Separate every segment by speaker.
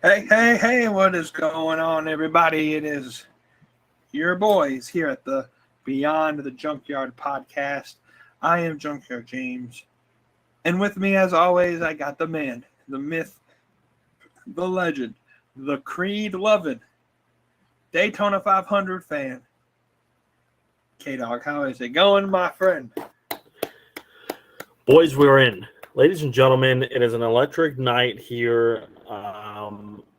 Speaker 1: Hey, hey, hey, what is going on, everybody? It is your boys here at the Beyond the Junkyard podcast. I am Junkyard James. And with me, as always, I got the man, the myth, the legend, the Creed loving, Daytona 500 fan. K Dog, how is it going, my friend?
Speaker 2: Boys, we're in. Ladies and gentlemen, it is an electric night here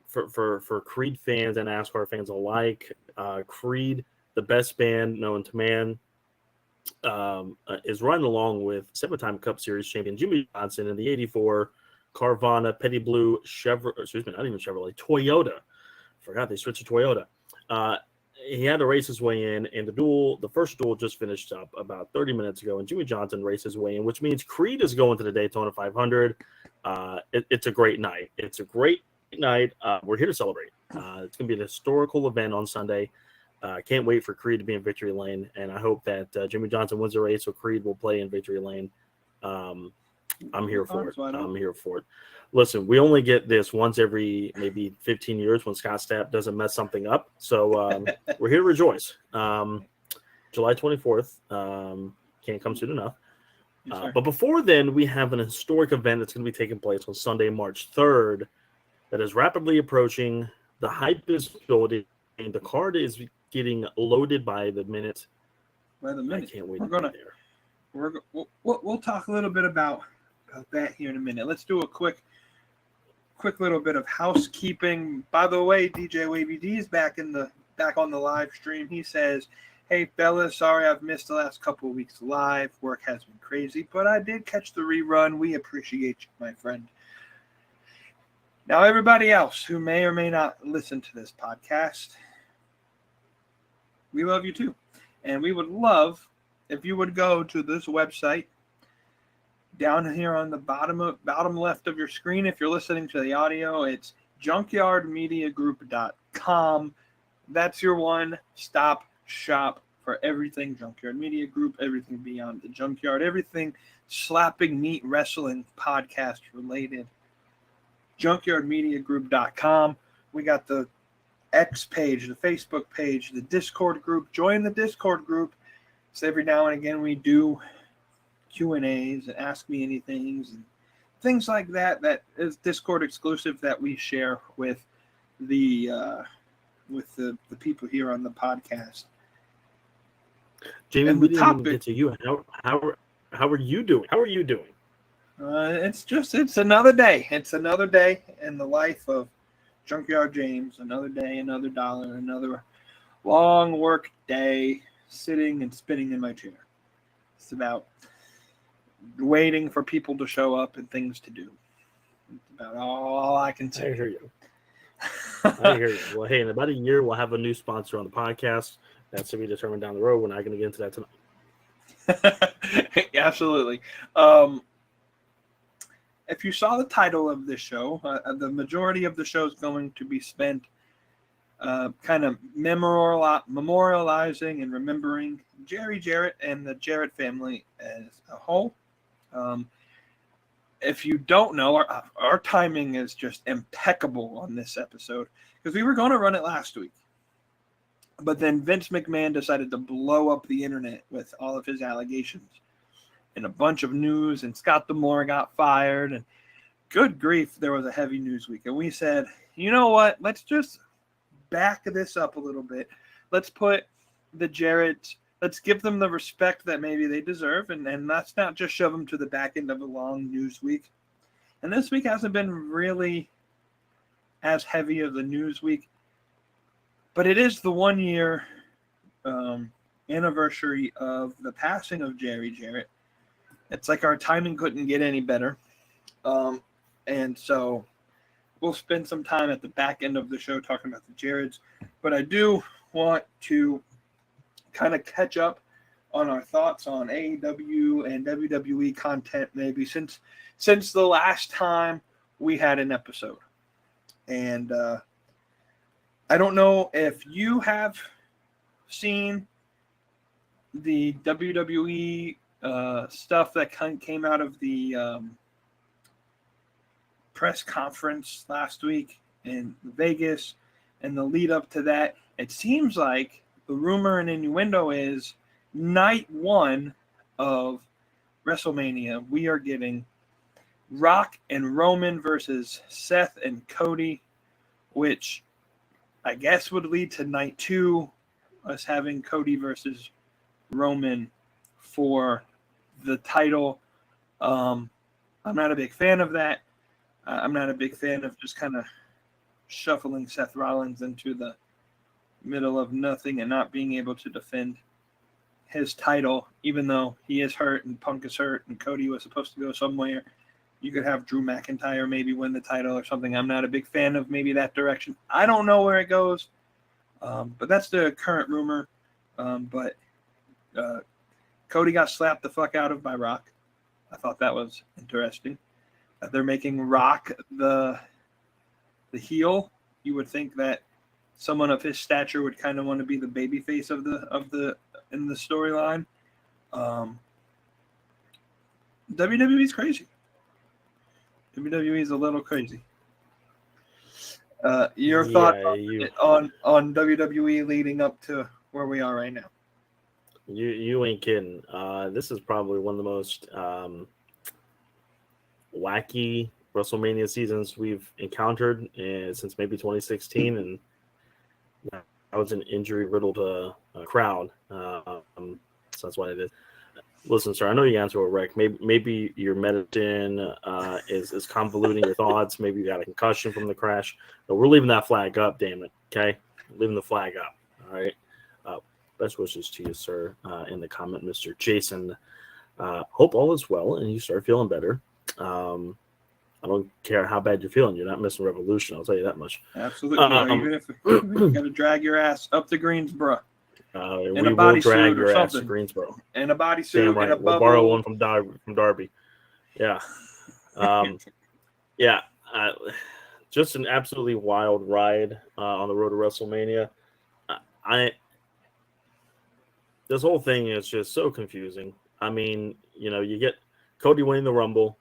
Speaker 2: for Creed fans and NASCAR fans alike. Creed, the best band known to man, is running along with seven-time Cup Series champion Jimmy Johnson in the '84 Carvana Petty Blue Toyota. Forgot they switched to Toyota. He had to race his way in, and the first duel just finished up about 30 minutes ago, and Jimmy Johnson raced his way in, which means Creed is going to the Daytona 500. It's a great night. It's a great night. We're here to celebrate. It's going to be an historical event on Sunday. Can't wait for Creed to be in victory lane, and I hope that Jimmy Johnson wins the race, so Creed will play in victory lane. I'm here for it. I'm here for it. Listen, we only get this once every maybe 15 years when Scott Stapp doesn't mess something up. So we're here to rejoice. July 24th. Can't come soon enough. But before then, we have an historic event that's going to be taking place on Sunday, March 3rd, that is rapidly approaching. The hype is building. The card is getting loaded by the minute.
Speaker 1: By the minute.
Speaker 2: I can't wait
Speaker 1: to
Speaker 2: be there.
Speaker 1: We'll talk a little bit about that here in a minute. Let's do a quick little bit of housekeeping. By the way, DJ Wavy D is back on the live stream. He says, "Hey fellas, sorry I've missed the last couple of weeks live. Work has been crazy, but I did catch the rerun. We appreciate you, my friend." Now, everybody else who may or may not listen to this podcast, we love you too, and we would love if you would go to this website down here on the bottom left of your screen. If you're listening to the audio, it's junkyardmediagroup.com. That's your one-stop shop for everything Junkyard Media Group, everything Beyond the Junkyard, everything slapping meat wrestling podcast related. junkyardmediagroup.com. We got the X page, the Facebook page, the Discord group. Join the Discord group. So every now and again we do Q&As and ask me anything and things like that. That is Discord exclusive that we share with the people here on the podcast.
Speaker 2: Jamie, we didn't get to you. How are you doing? How are you doing?
Speaker 1: It's another day. It's another day in the life of Junkyard James. Another day, another dollar, another long work day, sitting and spinning in my chair. It's about waiting for people to show up and things to do. It's about all I can say.
Speaker 2: I hear you. I hear you. Well, hey, in about a year, we'll have a new sponsor on the podcast. That's to be determined down the road. We're not going to get into that
Speaker 1: tonight. Absolutely. If you saw the title of this show, the majority of the show is going to be spent kind of memorializing and remembering Jerry Jarrett and the Jarrett family as a whole. If you don't know, our timing is just impeccable on this episode because we were going to run it last week. But then Vince McMahon decided to blow up the internet with all of his allegations and a bunch of news, and Scott D'Amore got fired, and good grief, there was a heavy news week. And we said, you know what, let's just back this up a little bit. Let's put the Jarretts, let's give them the respect that maybe they deserve, and let's not just shove them to the back end of a long news week. And this week hasn't been really as heavy of a news week, but it is the 1 year anniversary of the passing of Jerry Jarrett. It's like our timing couldn't get any better. And so we'll spend some time at the back end of the show talking about the Jarretts. But I do want to kind of catch up on our thoughts on AEW and WWE content maybe since the last time we had an episode. And I don't know if you have seen the WWE stuff that came out of the press conference last week in Vegas and the lead up to that. It seems like the rumor and innuendo is night one of WrestleMania, we are getting Rock and Roman versus Seth and Cody, which I guess would lead to night two, us having Cody versus Roman for the title. I'm not a big fan of that. I'm not a big fan of just kind of shuffling Seth Rollins into the middle of nothing and not being able to defend his title, even though he is hurt and Punk is hurt and Cody was supposed to go somewhere. You could have Drew McIntyre maybe win the title or something. I'm not a big fan of maybe that direction. I don't know where it goes, but that's the current rumor. But Cody got slapped the fuck out of by Rock. I thought that was interesting. They're making Rock the heel. You would think that someone of his stature would kind of want to be the babyface of the in the storyline. WWE's crazy. WWE is a little crazy. Your thought on WWE leading up to where we are right now?
Speaker 2: You ain't kidding. This is probably one of the most wacky WrestleMania seasons we've encountered since maybe 2016, and that was an injury-riddled crowd. So that's why it is. Listen, sir, I know you answer a wreck. Maybe your medicine is convoluting your thoughts. Maybe you got a concussion from the crash. But we're leaving that flag up, damn it. Okay? Leaving the flag up. All right? Best wishes to you, sir, in the comment, Mr. Jason. Hope all is well and you start feeling better. I don't care how bad you're feeling. You're not missing Revolution. I'll tell you that much.
Speaker 1: Absolutely. Even if you got to drag your ass up to Greensboro.
Speaker 2: In a bodysuit or something. Greensboro.
Speaker 1: In a bodysuit.
Speaker 2: Right.
Speaker 1: In a
Speaker 2: we'll
Speaker 1: bubble.
Speaker 2: Borrow one from Darby. Yeah. Yeah. Just an absolutely wild ride on the road to WrestleMania. This whole thing is just so confusing. I mean, you get Cody winning the Rumble.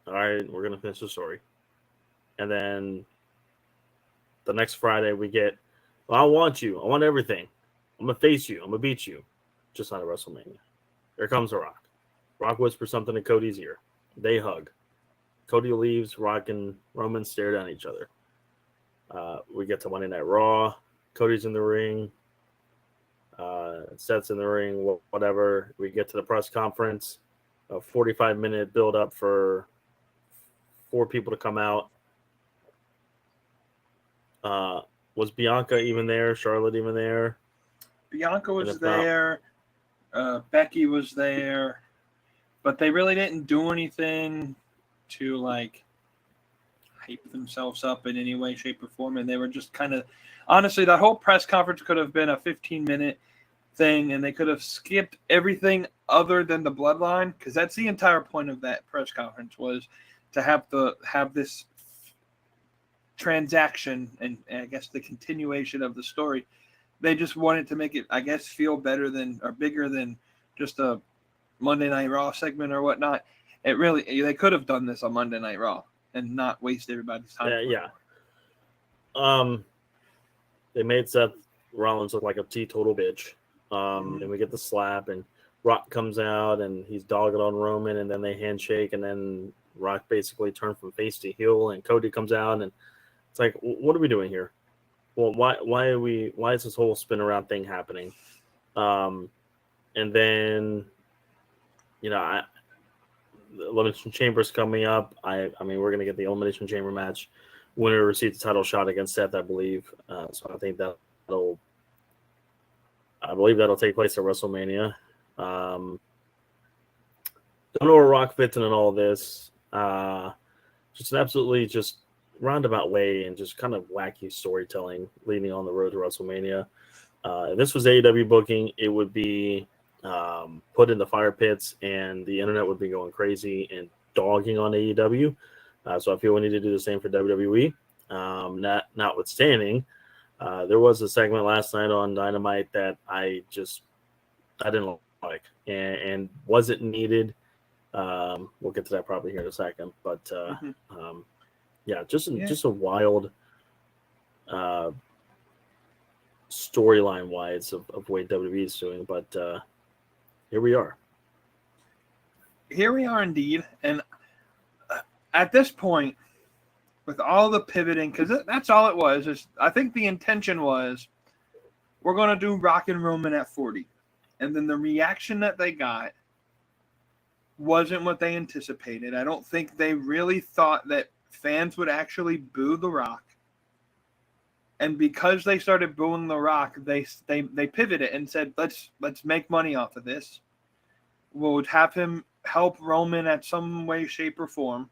Speaker 2: All right, we're going to finish the story. And then the next Friday we get, I want you. I want everything. I'm going to face you. I'm going to beat you. Just not at WrestleMania. Here comes The Rock. Rock whispers something in Cody's ear. They hug. Cody leaves. Rock and Roman stare down at each other. We get to Monday Night Raw. Cody's in the ring. Seth's in the ring. Whatever. We get to the press conference. A 45-minute build-up for 4 people to come out. Was Bianca even there? Charlotte even there?
Speaker 1: Bianca was there. Becky was there. But they really didn't do anything to, hype themselves up in any way, shape, or form. And they were just kind of... Honestly, that whole press conference could have been a 15-minute thing, and they could have skipped everything other than the bloodline, because that's the entire point of that press conference, was to have this transaction and I guess the continuation of the story. They just wanted to make it, I guess, feel better than or bigger than just a Monday Night Raw segment or whatnot. They could have done this on Monday Night Raw and not waste everybody's time.
Speaker 2: Yeah. They made Seth Rollins look like a teetotal bitch. And we get the slap, and Rock comes out, and he's dogging on Roman, and then they handshake, and then Rock basically turned from face to heel, and Cody comes out, and it's like, what are we doing here? Well, why is this whole spin around thing happening? And then, the Elimination Chamber's coming up. I mean, we're gonna get the Elimination Chamber match. Winner receives the title shot against Seth, I believe. So I think that'll take place at WrestleMania. Don't know where Rock fits in all this. Just an absolutely just roundabout way and just kind of wacky storytelling leading on the road to WrestleMania. If this was AEW booking, it would be put in the fire pits and the internet would be going crazy and dogging on AEW. So I feel we need to do the same for WWE. Notwithstanding, there was a segment last night on Dynamite that I didn't like and wasn't needed. We'll get to that probably here in a second, but Yeah, just a wild storyline wise of what WWE is doing, but here we are.
Speaker 1: Here we are indeed, and at this point, with all the pivoting, because that's all it was. Is I think the intention was we're going to do Rock and Roman at 40, and then the reaction that they got wasn't what they anticipated. I don't think they really thought that fans would actually boo The Rock. And because they started booing The Rock, they pivoted and said, let's make money off of this. We'll have him help Roman at some way, shape, or form.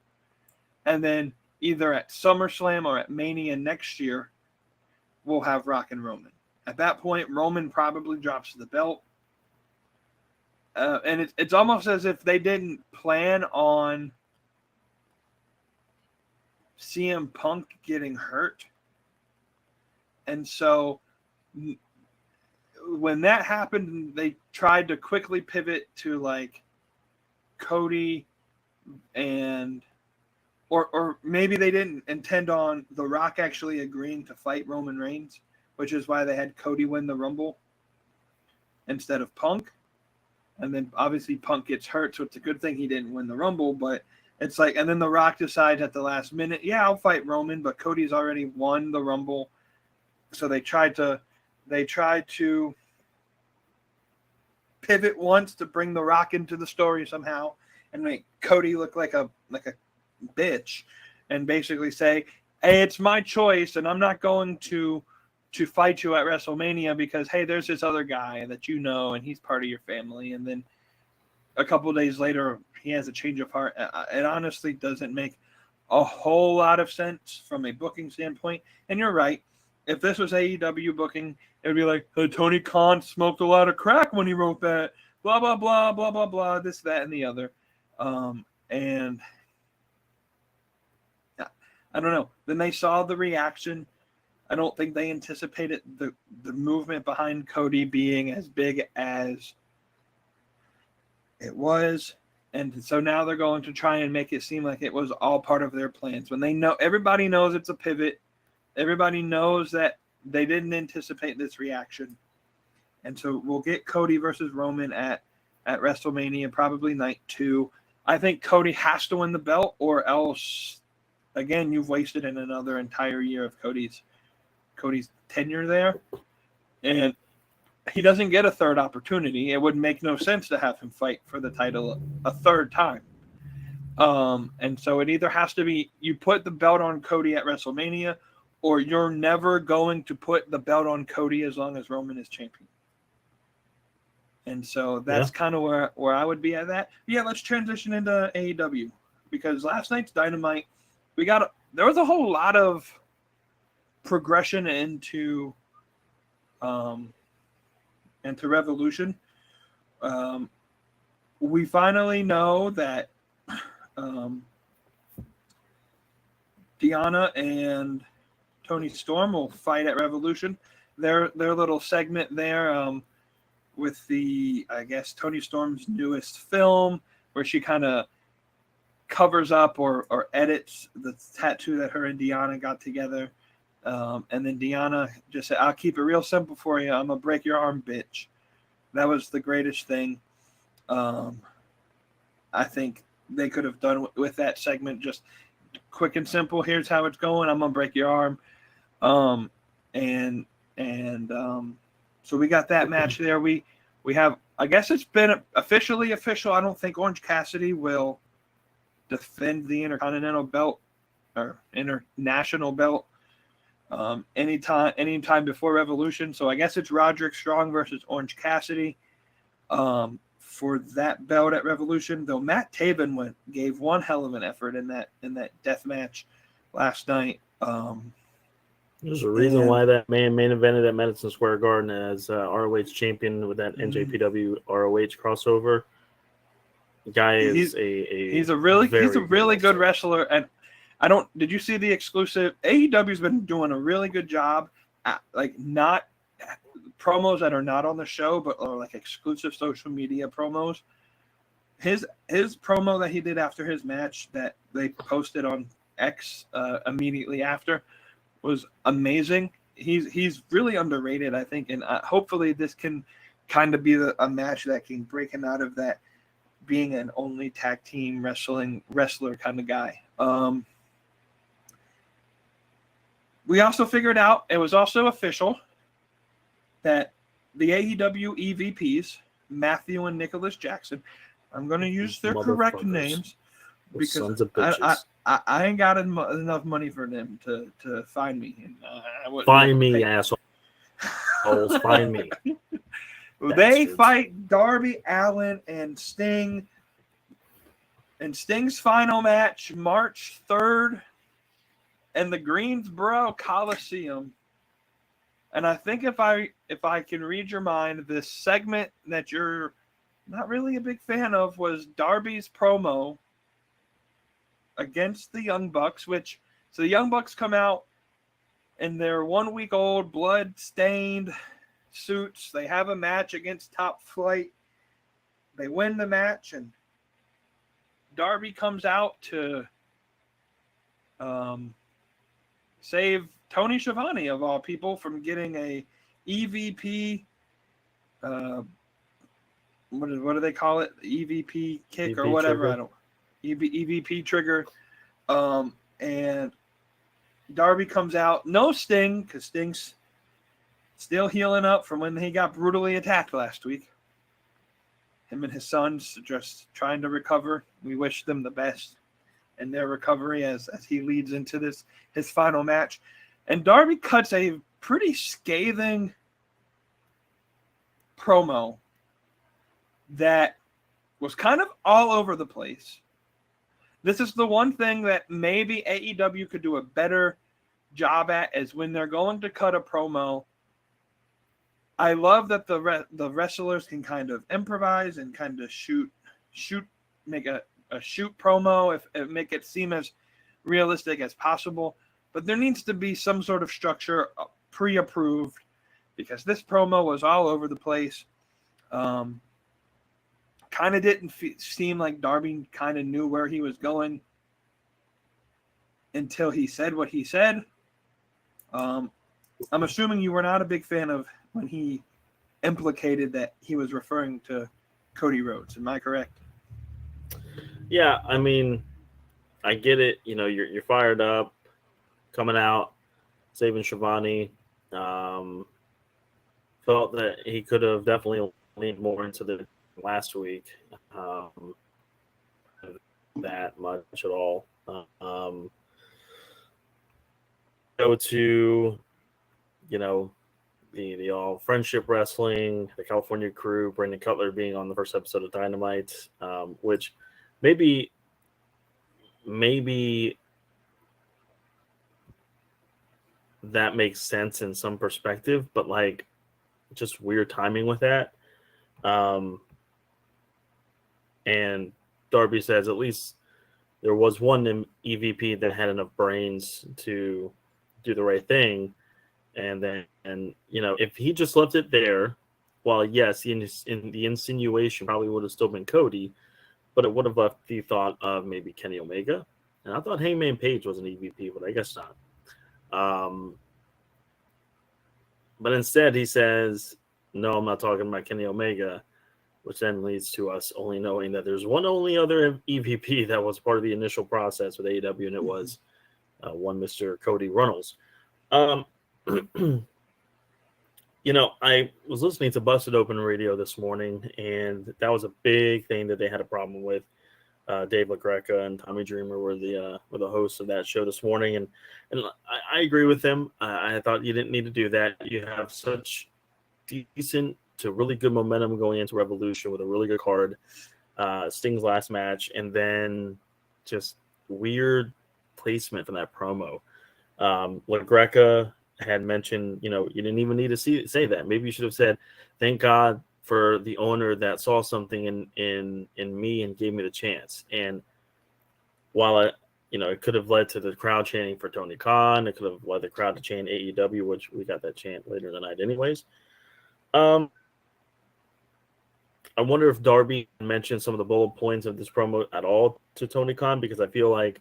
Speaker 1: And then either at SummerSlam or at Mania next year, we'll have Rock and Roman. At that point, Roman probably drops the belt. And it's almost as if they didn't plan on CM Punk getting hurt. And so when that happened, they tried to quickly pivot to like Cody and or maybe they didn't intend on The Rock actually agreeing to fight Roman Reigns, which is why they had Cody win the Rumble instead of Punk. And then obviously Punk gets hurt, so it's a good thing he didn't win the Rumble. But it's like, and then The Rock decides at the last minute, yeah, I'll fight Roman, but Cody's already won the Rumble. So they tried to pivot once to bring The Rock into the story somehow and make Cody look like a bitch and basically say, hey, it's my choice and I'm not going to fight you at WrestleMania because, hey, there's this other guy that you know and he's part of your family. And then a couple of days later, he has a change of heart. It honestly doesn't make a whole lot of sense from a booking standpoint. And you're right. If this was AEW booking, it would be like, hey, Tony Khan smoked a lot of crack when he wrote that, blah, blah, blah, blah, blah, blah, this, that, and the other. And I don't know. Then they saw the reaction. I don't think they anticipated the movement behind Cody being as big as it was. And so now they're going to try and make it seem like it was all part of their plans. When they know, everybody knows it's a pivot. Everybody knows that they didn't anticipate this reaction. And so we'll get Cody versus Roman at WrestleMania, probably night 2. I think Cody has to win the belt, or else, again, you've wasted another entire year of Cody's tenure there. And he doesn't get a third opportunity. It would make no sense to have him fight for the title a third time. And so it either has to be you put the belt on Cody at WrestleMania, or you're never going to put the belt on Cody as long as Roman is champion. And so that's kind of where I would be at that. Yeah, let's transition into AEW. Because last night's Dynamite, there was a whole lot of progression into Revolution. We finally know that Deanna and Toni Storm will fight at Revolution. Their little segment there with the, I guess, Toni Storm's newest film, where she kind of covers up or edits the tattoo that her and Deanna got together. And then Deanna just said, I'll keep it real simple for you. I'm going to break your arm, bitch. That was the greatest thing. I think they could have done with that segment, just quick and simple. Here's how it's going. I'm going to break your arm. So we got that match there. We have, I guess it's been officially official. I don't think Orange Cassidy will defend the Intercontinental belt or international belt anytime before Revolution. So I guess it's Roderick Strong versus Orange Cassidy for that belt at Revolution. Though Matt Taven gave one hell of an effort in that death match last night.
Speaker 2: There's a reason why that man main evented at Madison Square Garden as ROH champion with that NJPW ROH crossover. The guy is he's a really good wrestler. And did you see the exclusive? AEW's been doing a really good job at, like, not promos that are not on the show, but are like exclusive social media promos. His promo that he did after his match that they posted on
Speaker 1: X immediately after was amazing. He's really underrated, I think, and hopefully this can kind of be a match that can break him out of that being an only tag team wrestler kind of guy. We also figured out, it was also official, that the AEW EVPs, Matthew and Nicholas Jackson, I'm going to use their correct names because
Speaker 2: sons of bitches.
Speaker 1: I ain't got enough money for them to find me. And,
Speaker 2: find me, assholes. Find me.
Speaker 1: They fight Darby Allin and Sting in Sting's final match, March 3rd, in the Greensboro Coliseum. And I think if I can read your mind, this segment that you're not really a big fan of was Darby's promo against the Young Bucks, so the Young Bucks come out in their 1-week-old blood-stained suits. They have a match against Top Flight. They win the match, and Darby comes out to save Tony Schiavone, of all people, from getting a EVP. What do they call it? EVP kick or whatever. Trigger. EVP trigger. And Darby comes out. No Sting, because Sting's still healing up from when he got brutally attacked last week. Him and his sons just trying to recover. We wish them the best in their recovery as he leads into his final match. And Darby cuts a pretty scathing promo that was kind of all over the place. This is the one thing that maybe AEW could do a better job at, is when they're going to cut a promo. I love that the wrestlers can kind of improvise and kind of make a shoot promo, if make it seem as realistic as possible. But there needs to be some sort of structure pre-approved, because this promo was all over the place. Kind of didn't seem like Darby kind of knew where he was going until he said what he said. I'm assuming you were not a big fan of when he implicated that he was referring to Cody Rhodes. Am I correct?
Speaker 2: Yeah, I mean, I get it. You know, you're fired up, coming out, saving Schiavone. Felt that he could have definitely leaned more into the last week. That much at all. Go to, you know, the all friendship wrestling, the California Crew, Brandon Cutler being on the first episode of Dynamite, which maybe that makes sense in some perspective, but like just weird timing with that. And Darby says at least there was one EVP that had enough brains to do the right thing. And you know, if he just left it there, well, yes, in the insinuation probably would have still been Cody, but it would have left the thought of maybe Kenny Omega. And I thought Hangman Page was an EVP, but I guess not. But instead he says, no, I'm not talking about Kenny Omega, which then leads to us only knowing that there's one only other EVP that was part of the initial process with AEW, and it was one Mr. Cody Runnels. You know, I was listening to Busted Open Radio this morning, and that was a big thing that they had a problem with. Dave LaGreca and Tommy Dreamer were the hosts of that show this morning, and I agree with them. I thought you didn't need to do that. You have such decent to really good momentum going into Revolution with a really good card. Sting's last match, and then just weird placement from that promo. LaGreca had mentioned, you know, you didn't even need to say that. Maybe you should have said, thank God for the owner that saw something in me and gave me the chance. And while it could have led to the crowd chanting for Tony Khan, it could have led the crowd to chant AEW, which we got that chant later in the night anyways. I wonder if Darby mentioned some of the bullet points of this promo at all to Tony Khan, because I feel like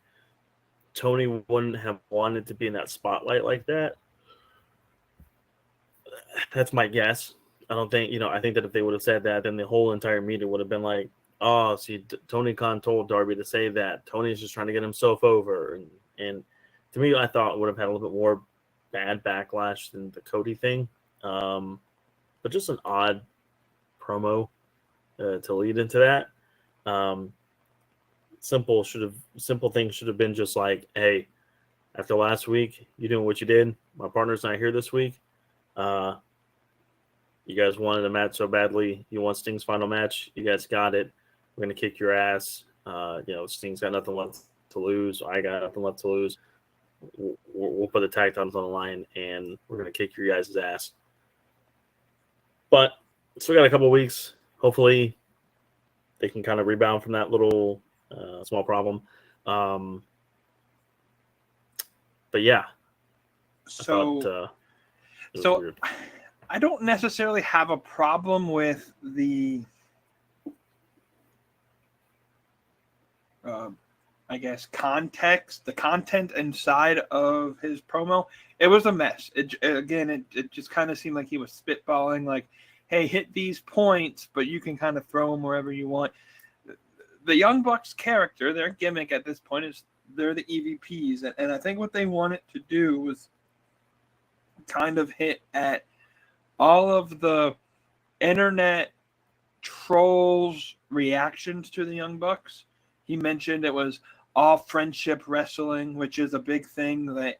Speaker 2: Tony wouldn't have wanted to be in that spotlight like that. That's my guess. I don't think, I think that if they would have said that, then the whole entire media would have been like, oh, see, Tony Khan told Darby to say that. Tony's just trying to get himself over. And to me, I thought it would have had a little bit more bad backlash than the Cody thing. But just an odd promo to lead into that. Simple things should have been just like, hey, after last week, you doing what you did. My partner's not here this week. You guys wanted a match so badly. You want Sting's final match. You guys got it. We're gonna kick your ass. Sting's got nothing left to lose. I got nothing left to lose. We'll put the tag titles on the line, and we're gonna kick your guys' ass. But still got a couple of weeks. Hopefully, they can kind of rebound from that little small problem. But yeah.
Speaker 1: So
Speaker 2: weird.
Speaker 1: I don't necessarily have a problem with the context, the content inside of his promo. It was a mess. It just kind of seemed like he was spitballing, like, hey, hit these points, but you can kind of throw them wherever you want. The Young Bucks character, their gimmick at this point is they're the EVPs. And I think what they wanted to do was kind of hit at all of the internet trolls' reactions to the Young Bucks. He mentioned it was all friendship wrestling, which is a big thing that,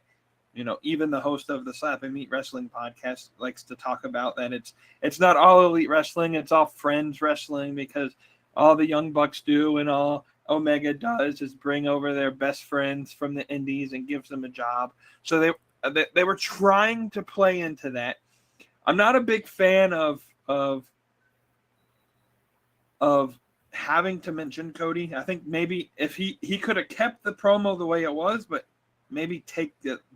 Speaker 1: even the host of the Slap and Meat Wrestling podcast likes to talk about, that it's not all elite wrestling, it's all friends wrestling, because all the Young Bucks do and all Omega does is bring over their best friends from the indies and gives them a job. So they were trying to play into that. I'm not a big fan of having to mention Cody. I think maybe if he could have kept the promo the way it was, but maybe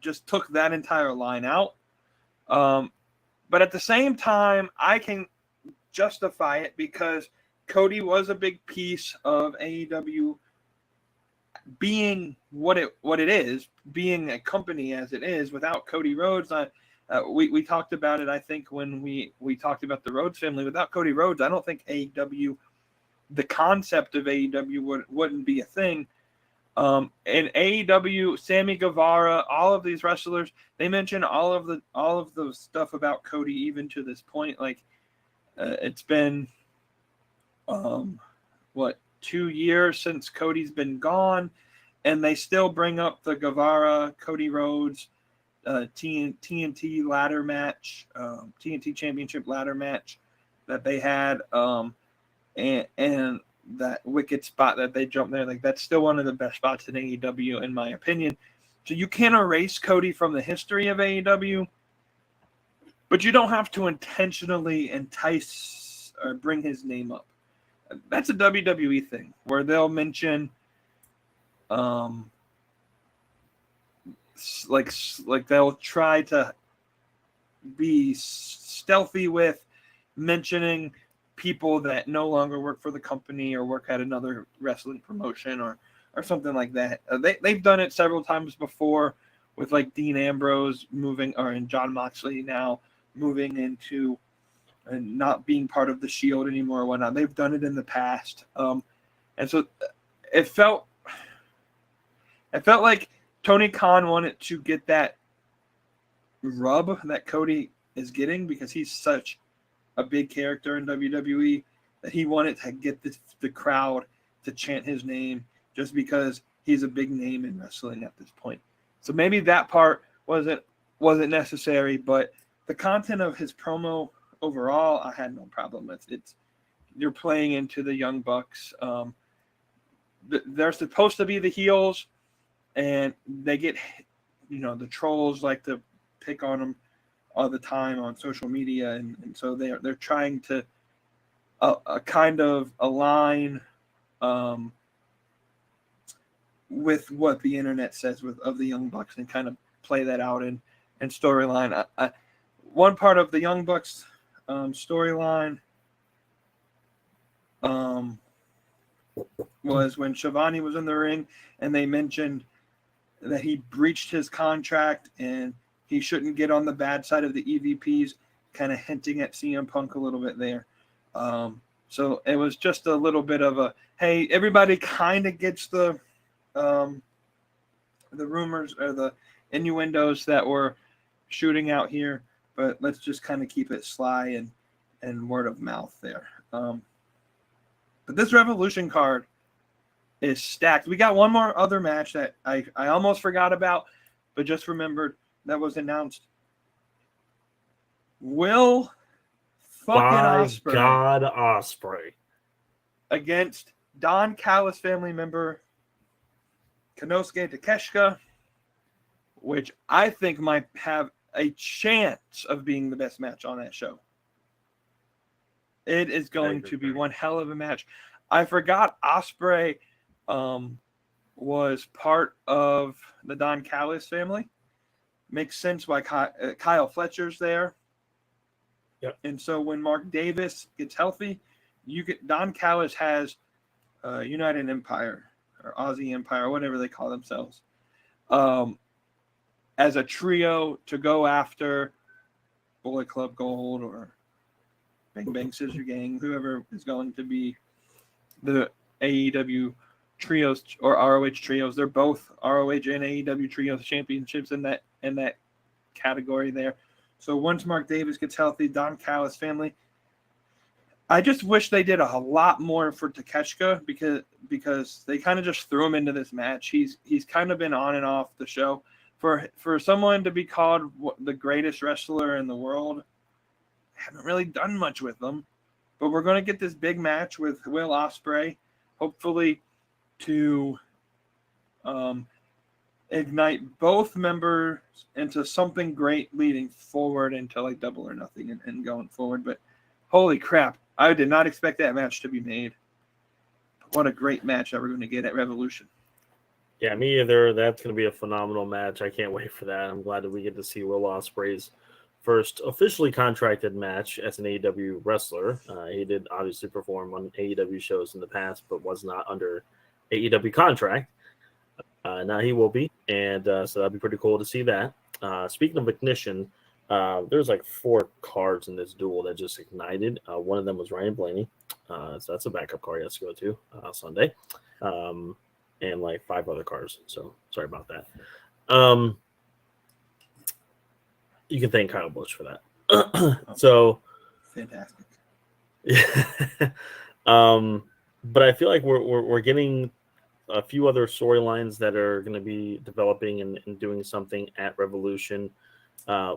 Speaker 1: just took that entire line out. But at the same time, I can justify it because Cody was a big piece of AEW being what it is, being a company as it is. Without Cody Rhodes, we talked about it, I think, when we talked about the Rhodes family. Without Cody Rhodes, I don't think AEW, the concept of AEW wouldn't be a thing. And AEW, Sammy Guevara, all of these wrestlers, they mention all of the stuff about Cody even to this point. Like, it's been 2 years since Cody's been gone, and they still bring up the Guevara, Cody Rhodes, TNT ladder match, TNT Championship ladder match that they had, and that wicked spot that they jumped there. Like, that's still one of the best spots in AEW, in my opinion. So you can't erase Cody from the history of AEW, but you don't have to intentionally entice or bring his name up. That's a WWE thing where they'll mention, like they'll try to be stealthy with mentioning people that no longer work for the company or work at another wrestling promotion or something like that. They've done it several times before with, like, Dean Ambrose and John Moxley now moving into and not being part of the Shield anymore or whatnot. They've done it in the past. And so it felt like Tony Khan wanted to get that rub that Cody is getting, because he's such a big character in WWE, that he wanted to get the crowd to chant his name just because he's a big name in wrestling at this point. So maybe that part wasn't necessary, but the content of his promo overall, I had no problem with. You're playing into the Young Bucks. They're supposed to be the heels, and they get, the trolls like to pick on them all the time on social media, and so they're trying to kind of align with what the internet says of the Young Bucks and kind of play that out in storyline. One part of the Young Bucks storyline was when Shivani was in the ring and they mentioned that he breached his contract and he shouldn't get on the bad side of the EVPs, kind of hinting at CM Punk a little bit there. So it was just a little bit of a, hey, everybody kind of gets the rumors or the innuendos that we're shooting out here, but let's just kind of keep it sly and word of mouth there. But this Revolution card is stacked. We got one more other match that I almost forgot about, but just remembered that was announced. Will fucking Ospreay
Speaker 2: God, Ospreay
Speaker 1: against Don Callis family member Konosuke Takeshita, which I think might have a chance of being the best match on that show. It is going to be one hell of a match. I forgot Ospreay was part of the Don Callis family. Makes sense why Kyle Fletcher's there.
Speaker 2: Yep.
Speaker 1: And so when Mark Davis gets healthy, Don Callis has United Empire or Aussie Empire, whatever they call themselves, as a trio to go after Bullet Club Gold or Bang Bang Scissor Gang, whoever is going to be the AEW trios or ROH trios. They're both ROH and AEW trios championships in that category there. So once Mark Davis gets healthy, Don Callis family. I just wish they did a lot more for Takeshita because they kind of just threw him into this match. He's kind of been on and off the show. For someone to be called the greatest wrestler in the world, haven't really done much with them. But we're going to get this big match with Will Ospreay, hopefully to ignite both members into something great leading forward into like Double or Nothing and going forward. But holy crap, I did not expect that match to be made. What a great match that we're going to get at Revolution.
Speaker 2: Yeah, me either. That's going to be a phenomenal match. I can't wait for that. I'm glad that we get to see Will Ospreay's first officially contracted match as an AEW wrestler. He did obviously perform on AEW shows in the past, but was not under AEW contract. Now he will be, and so that'd be pretty cool to see that. Speaking of ignition, there's like 4 cards in this duel that just ignited. One of them was Ryan Blaney, so that's a backup card he has to go to Sunday, and like 5 other cards. So sorry about that. You can thank Kyle Busch for that. So
Speaker 1: fantastic.
Speaker 2: Yeah. But I feel like we're getting a few other storylines that are going to be developing and doing something at Revolution.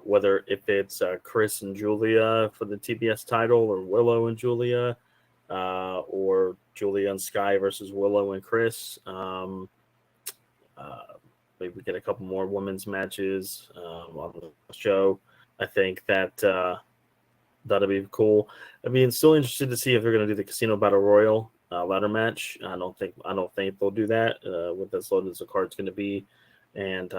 Speaker 2: Whether if it's Chris and Julia for the TBS title, or Willow and Julia, or Julia and Sky versus Willow and Chris. Maybe we get a couple more women's matches on the show. I think that that'll be cool. I mean, still interested to see if they're going to do the Casino Battle Royal ladder match. I don't think they'll do that with as loaded as the card's going to be, and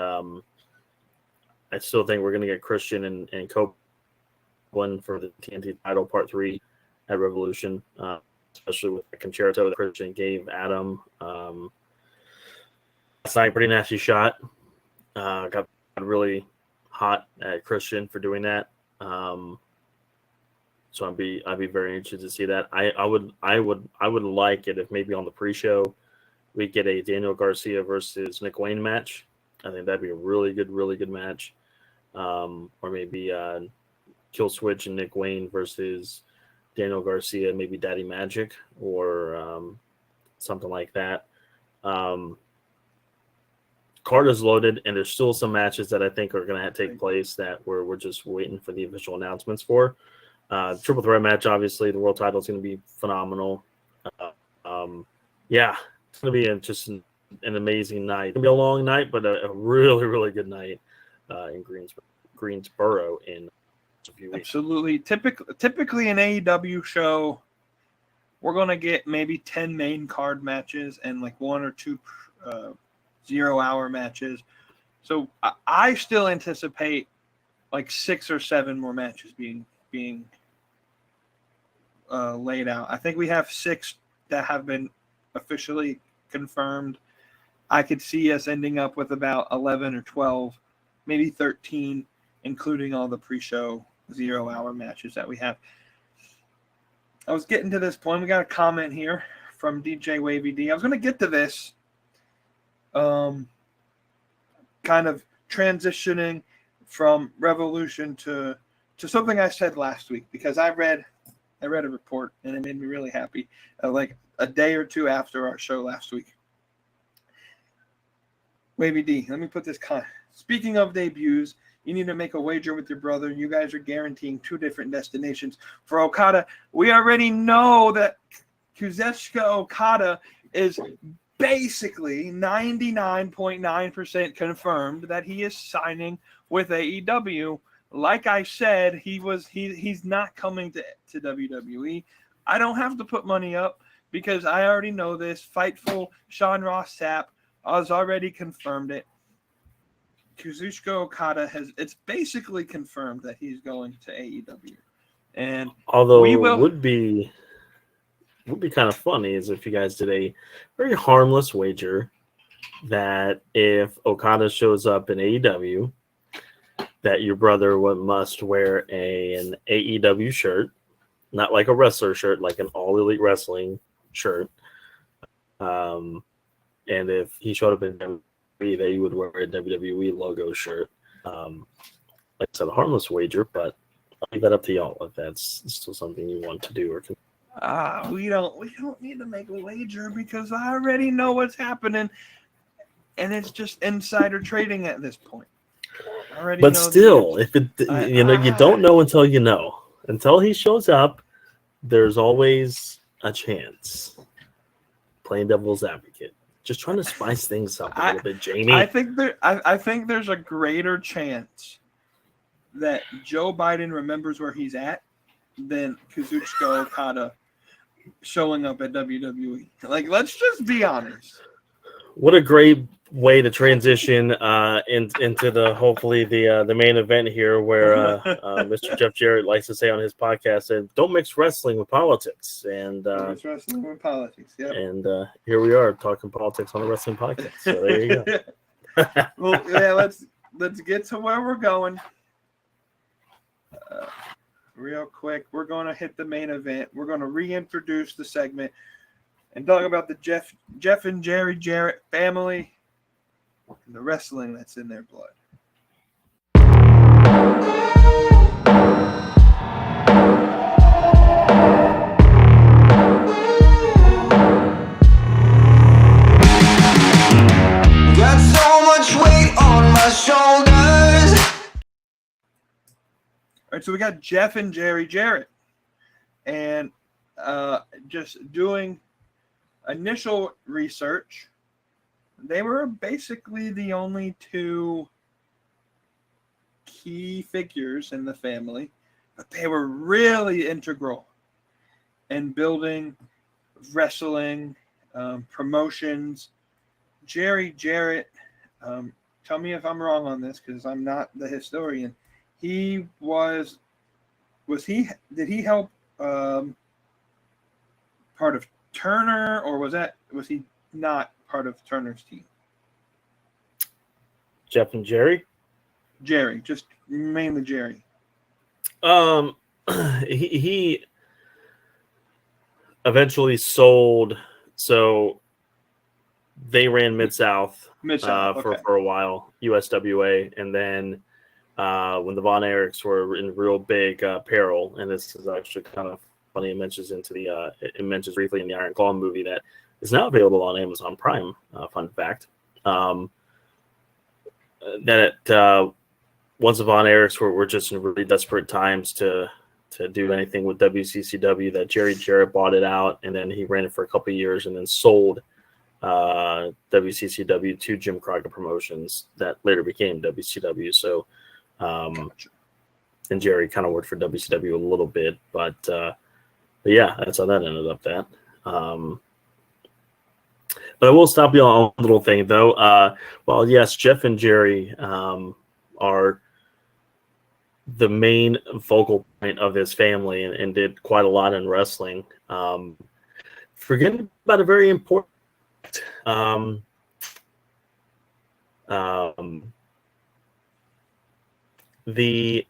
Speaker 2: I still think we're going to get Christian and Copeland for the TNT title Part 3 at Revolution, especially with the concerto that Christian gave Adam. Last night, pretty nasty shot. Got really hot at Christian for doing that. So I'd be very interested to see that. I would like it if maybe on the pre-show we get a Daniel Garcia versus Nick Wayne match. I think that'd be a really good match. Or maybe Kill Switch and Nick Wayne versus Daniel Garcia, maybe Daddy Magic or something like that. Card is loaded, and there's still some matches that I think are going to take place that we're just waiting for the official announcements for. Triple threat match, obviously, the world title is going to be phenomenal. Yeah, it's going to be just an amazing night. It's going to be a long night, but a really good night in Greensboro in a few weeks.
Speaker 1: Absolutely. Typically an AEW show, we're going to get maybe 10 main card matches and like 1 or 2 0-hour matches. So I still anticipate like 6 or 7 more matches being laid out. I think we have 6 that have been officially confirmed. I could see us ending up with about 11 or 12, maybe 13, including all the pre-show 0-hour matches that we have. I was getting to this point. We got a comment here from DJ Wavy D. I was going to get to this, kind of transitioning from Revolution to something I said last week, because I read a report and it made me really happy. Like a day or two after our show last week. Wavy D, let me put this speaking of debuts, you need to make a wager with your brother. You guys are guaranteeing 2 different destinations for Okada. We already know that Kazuchika Okada is basically 99.9% confirmed that he is signing with AEW. Like I said, he's not coming to WWE. I don't have to put money up because I already know this. Fightful Sean Ross Sapp has already confirmed it. Kazuchika Okada it's basically confirmed that he's going to AEW. And
Speaker 2: although it would be kind of funny is if you guys did a very harmless wager that if Okada shows up in AEW, that your brother must wear an AEW shirt, not like a wrestler shirt, like an All Elite Wrestling shirt. And if he showed up in WWE, that he would wear a WWE logo shirt. Like I said, a harmless wager, but I'll leave that up to y'all if that's still something you want to do. Or
Speaker 1: we don't need to make a wager because I already know what's happening, and it's just insider trading at this point.
Speaker 2: But still, if it you don't know until you know. Until he shows up, there's always a chance. Playing devil's advocate, just trying to spice things up a little bit, Jamie.
Speaker 1: I think there's a greater chance that Joe Biden remembers where he's at than Kazuchika Okada showing up at WWE. Like, let's just be honest.
Speaker 2: What a great way to transition into hopefully the main event here, where Mr. Jeff Jarrett likes to say on his podcast, and don't mix wrestling with politics. And
Speaker 1: mix wrestling with politics, yeah.
Speaker 2: And here we are talking politics on a wrestling podcast. So there you go.
Speaker 1: Well, yeah, let's get to where we're going. Real quick, we're going to hit the main event. We're going to reintroduce the segment and talk about the Jeff and Jerry Jarrett family and the wrestling that's in their blood.
Speaker 3: Got so much weight on my shoulders.
Speaker 1: All right, so we got Jeff and Jerry Jarrett, and just doing initial research, they were basically the only 2 key figures in the family, but they were really integral in building wrestling, promotions. Jerry Jarrett, tell me if I'm wrong on this because I'm not the historian. Did he help part of Turner, or was he not part of Turner's team?
Speaker 2: Jeff and Jerry?
Speaker 1: Jerry, just mainly Jerry.
Speaker 2: He eventually sold, so they ran Mid-South
Speaker 1: okay.
Speaker 2: for a while, USWA, and then when the Von Erichs were in real big peril, and this is actually kind of funny, it mentions briefly in the Iron Claw movie that is now available on Amazon Prime. Fun fact. That once the Von Erichs were just in really desperate times to do anything with WCCW, that Jerry Jarrett bought it out, and then he ran it for a couple of years and then sold WCCW to Jim Crockett Promotions that later became WCW. So and Jerry kind of worked for WCW a little bit, but yeah, that's how that ended up. But I will stop you on a little thing though. Well, yes, Jeff and Jerry are the main focal point of his family and did quite a lot in wrestling. Forgetting about a very important The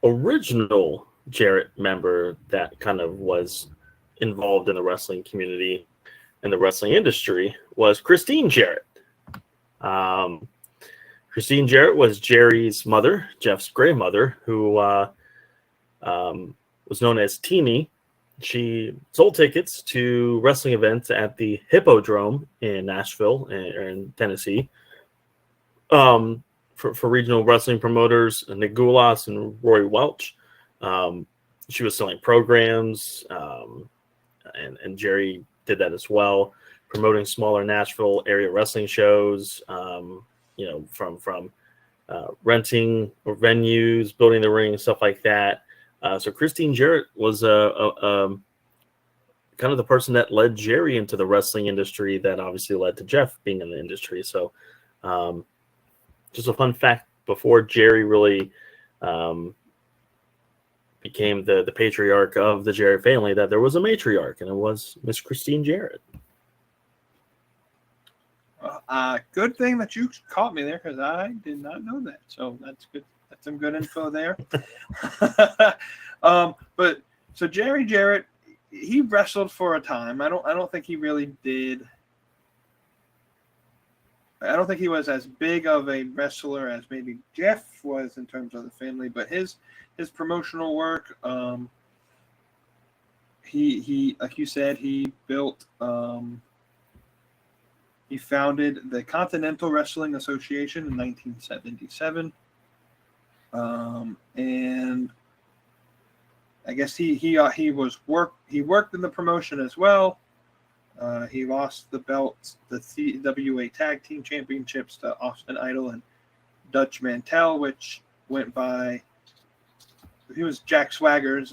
Speaker 2: original Jarrett member that kind of was involved in the wrestling community and the wrestling industry was Christine Jarrett. Christine Jarrett was Jerry's mother, Jeff's grandmother, who was known as Teeny. She sold tickets to wrestling events at the Hippodrome in Nashville in Tennessee for regional wrestling promoters, Nick Goulas and Roy Welch. She was selling programs, and Jerry did that as well, promoting smaller Nashville area wrestling shows, from renting or venues, building the ring, stuff like that. So Christine Jarrett was kind of the person that led Jerry into the wrestling industry that obviously led to Jeff being in the industry. So just a fun fact, before Jerry really became the patriarch of the Jarrett family, that there was a matriarch, and it was Miss Christine Jarrett.
Speaker 1: Good thing that you caught me there, because I did not know that. So that's good. That's some good info there. But so Jerry Jarrett, he wrestled for a time. I don't think he really did. I don't think he was as big of a wrestler as maybe Jeff was in terms of the family, but his promotional work, he like you said, he built, he founded the Continental Wrestling Association in 1977, and I guess he worked in the promotion as well. He lost the belts, the CWA Tag Team Championships, to Austin Idol and Dutch Mantel, which went by. He was Jack Swagger's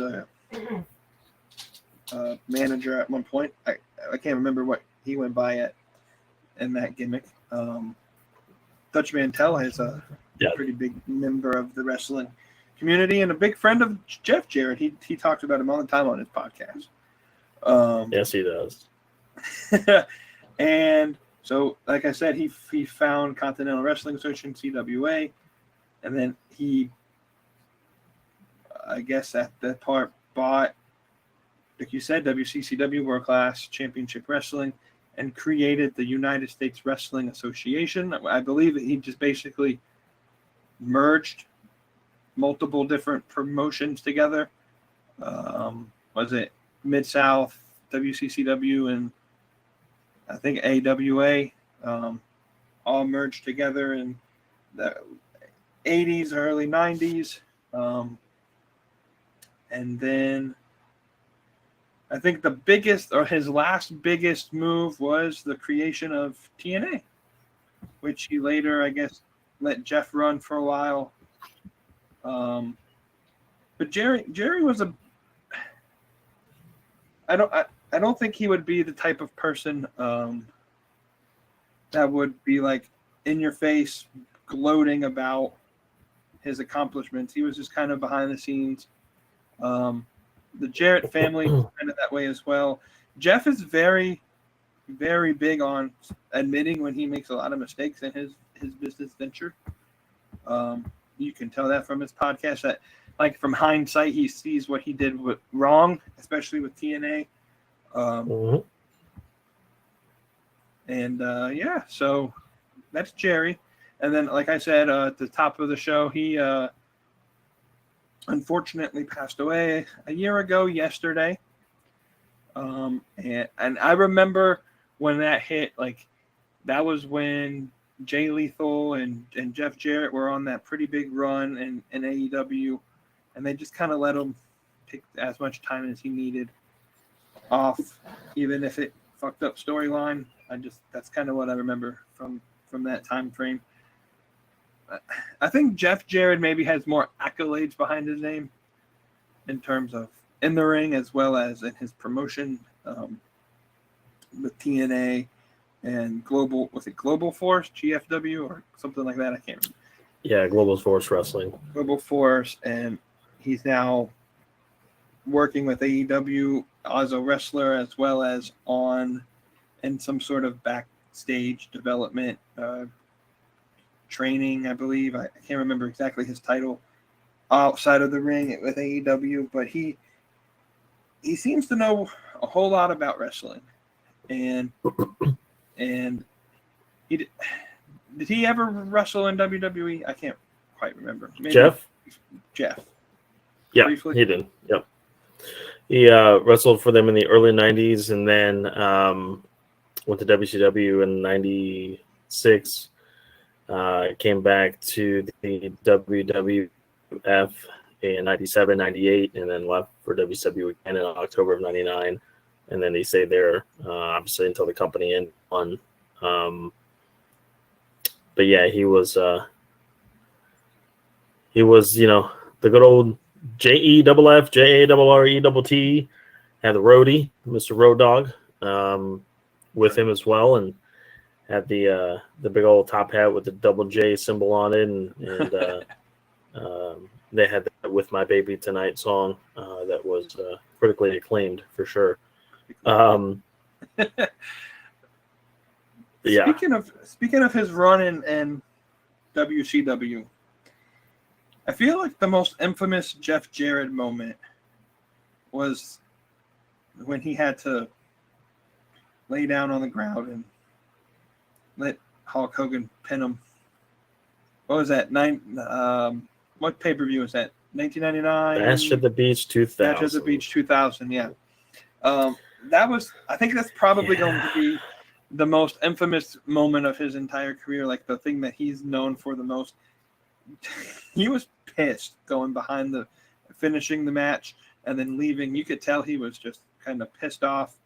Speaker 1: manager at one point. I can't remember what he went by in that gimmick. Dutch Mantel is a pretty big member of the wrestling community and a big friend of Jeff Jarrett. He talks about him all the time on his podcast.
Speaker 2: Yes, he does.
Speaker 1: And so, like I said, he found Continental Wrestling Association, CWA, and then he, I guess at that part, bought, like you said, WCCW, World Class Championship Wrestling, and created the United States Wrestling Association. I believe that he just basically merged multiple different promotions together. Was it Mid-South, WCCW, and I think AWA, all merged together in the 80s, early 90s. And then I think the biggest, or his last biggest move, was the creation of TNA, which he later, I guess, let Jeff run for a while. But Jerry was I don't think he would be the type of person that would be like in your face gloating about his accomplishments. He was just kind of behind the scenes. The Jarrett family is kind of that way as well. Jeff is very, very big on admitting when he makes a lot of mistakes in his business venture. You can tell that from his podcast, that like from hindsight, he sees what he did wrong, especially with TNA. And so that's Jerry. And then, like I said, at the top of the show, he unfortunately passed away a year ago yesterday. And I remember when that hit, like that was when Jay Lethal and Jeff Jarrett were on that pretty big run in AEW, and they just kind of let him take as much time as he needed off, even if it fucked up storyline. That's kind of what I remember from that time frame. I think Jeff Jarrett maybe has more accolades behind his name in terms of in the ring as well as in his promotion with TNA and Global Force, GFW, or something like that. I can't remember.
Speaker 2: Yeah, Global Force Wrestling.
Speaker 1: Global Force, and he's now working with AEW as a wrestler as well as in some sort of stage development, training, I believe. I can't remember exactly his title outside of the ring with AEW, but he seems to know a whole lot about wrestling. And he did he ever wrestle in WWE? I can't quite remember. Maybe Jeff.
Speaker 2: Yeah,
Speaker 1: briefly.
Speaker 2: he did. Yep. He wrestled for them in the early 90s and then went to WCW in 96. Came back to the WWF in 97, 98, and then left for WCW again in October of 99. And then he stayed there, obviously, until the company ended. But yeah, he was, the good old JEFF, JARRETT, had the roadie, Mr. Road Dogg, with him as well, and had the big old top hat with the double J symbol on it, and they had that "With My Baby Tonight" song that was critically acclaimed for sure. Yeah.
Speaker 1: Speaking of his run in WCW, I feel like the most infamous Jeff Jarrett moment was when he had to lay down on the ground and let Hulk Hogan pin him. What was that? What pay-per-view was that? 1999?
Speaker 2: Bash at the Beach 2000.
Speaker 1: Bash at the Beach 2000, yeah. I think that's probably going to be the most infamous moment of his entire career, like the thing that he's known for the most. He was pissed going behind finishing the match and then leaving. You could tell he was just kind of pissed off.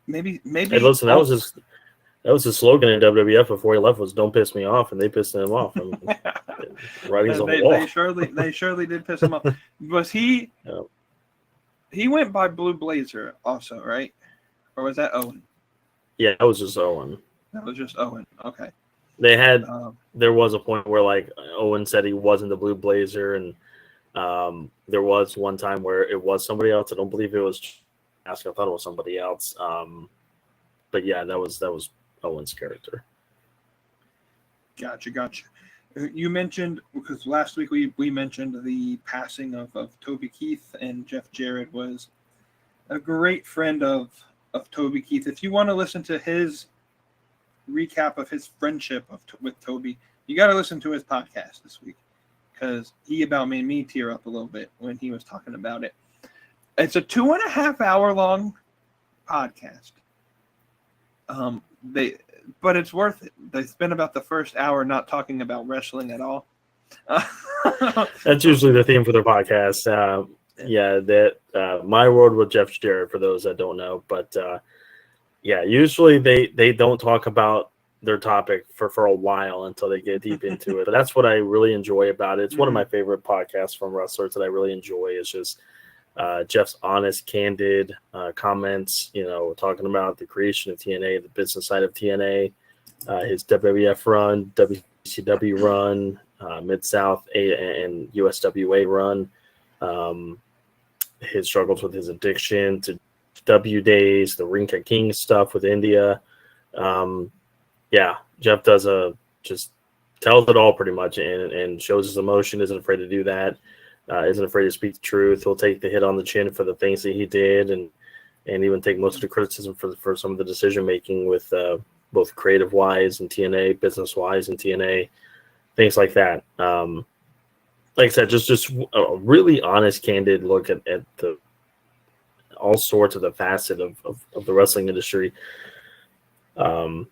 Speaker 1: Maybe.
Speaker 2: Hey, listen, that was his slogan in WWF before he left was "Don't piss me off," and they pissed him off. Writings on the wall.
Speaker 1: They surely did piss him off. Was he?
Speaker 2: Yeah.
Speaker 1: He went by Blue Blazer also, right? Or was that Owen?
Speaker 2: Yeah, that was just Owen.
Speaker 1: That was just Owen. Okay.
Speaker 2: They had there was a point where like Owen said he wasn't the Blue Blazer, and there was one time where it was somebody else. I don't believe it was Ask. I thought it was somebody else. But yeah, that was Owen's character.
Speaker 1: Gotcha. You mentioned, because last week we mentioned the passing of Toby Keith, and Jeff Jarrett was a great friend of Toby Keith. If you want to listen to his recap of his friendship with Toby, you got to listen to his podcast this week, because he about made me tear up a little bit when he was talking about it. It's a 2.5 hour long podcast. But it's worth it. They spent about the first hour not talking about wrestling at all.
Speaker 2: That's usually the theme for their podcast. My World with Jeff Jarrett, for those that don't know. But usually they don't talk about their topic for a while until they get deep into it. But that's what I really enjoy about it. It's one of my favorite podcasts from wrestlers that I really enjoy. Is just Jeff's honest, candid comments, talking about the creation of TNA, the business side of TNA, his WWF run, WCW run, Mid-South and USWA run, his struggles with his addiction to W days, the Ring Ka King stuff with India. Jeff does just tells it all pretty much and shows his emotion, isn't afraid to do that. Isn't afraid to speak the truth. He'll take the hit on the chin for the things that he did, and even take most of the criticism for some of the decision making with both creative wise and TNA, business wise and TNA, things like that. Like I said, just a really honest, candid look at the all sorts of the facet of the wrestling industry. One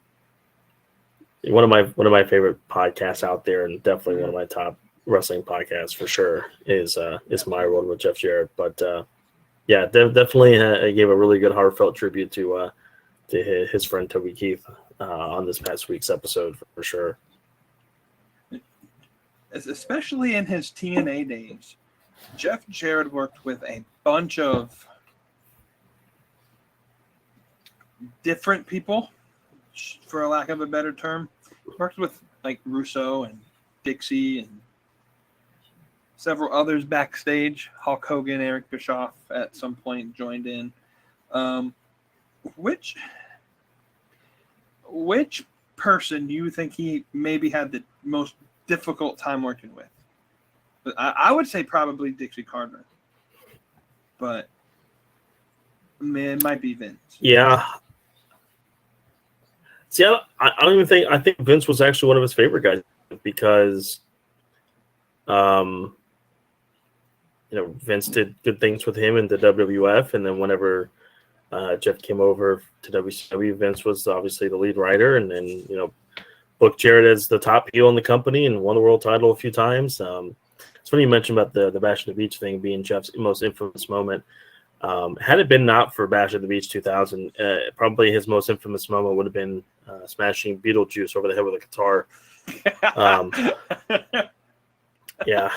Speaker 2: of my favorite podcasts out there, and definitely one of my top wrestling podcasts for sure, is My World with Jeff Jarrett. But definitely gave a really good heartfelt tribute to his friend Toby Keith on this past week's episode for sure.
Speaker 1: Especially in his TNA days, Jeff Jarrett worked with a bunch of different people, for a lack of a better term. Worked with like Russo and Dixie and several others backstage. Hulk Hogan, Eric Bischoff at some point joined in. which person do you think he maybe had the most difficult time working with? I would say probably Dixie Carter, but man, it might be Vince.
Speaker 2: Yeah. See, I don't even think. I think Vince was actually one of his favorite guys because, Vince did good things with him in the WWF, and then whenever Jeff came over to WCW, Vince was obviously the lead writer, and then booked Jarrett as the top heel in the company and won the world title a few times. It's funny you mentioned about the Bash at the Beach thing being Jeff's most infamous moment. Had it been not for Bash at the Beach 2000, probably his most infamous moment would have been smashing Beetlejuice over the head with a guitar. Yeah.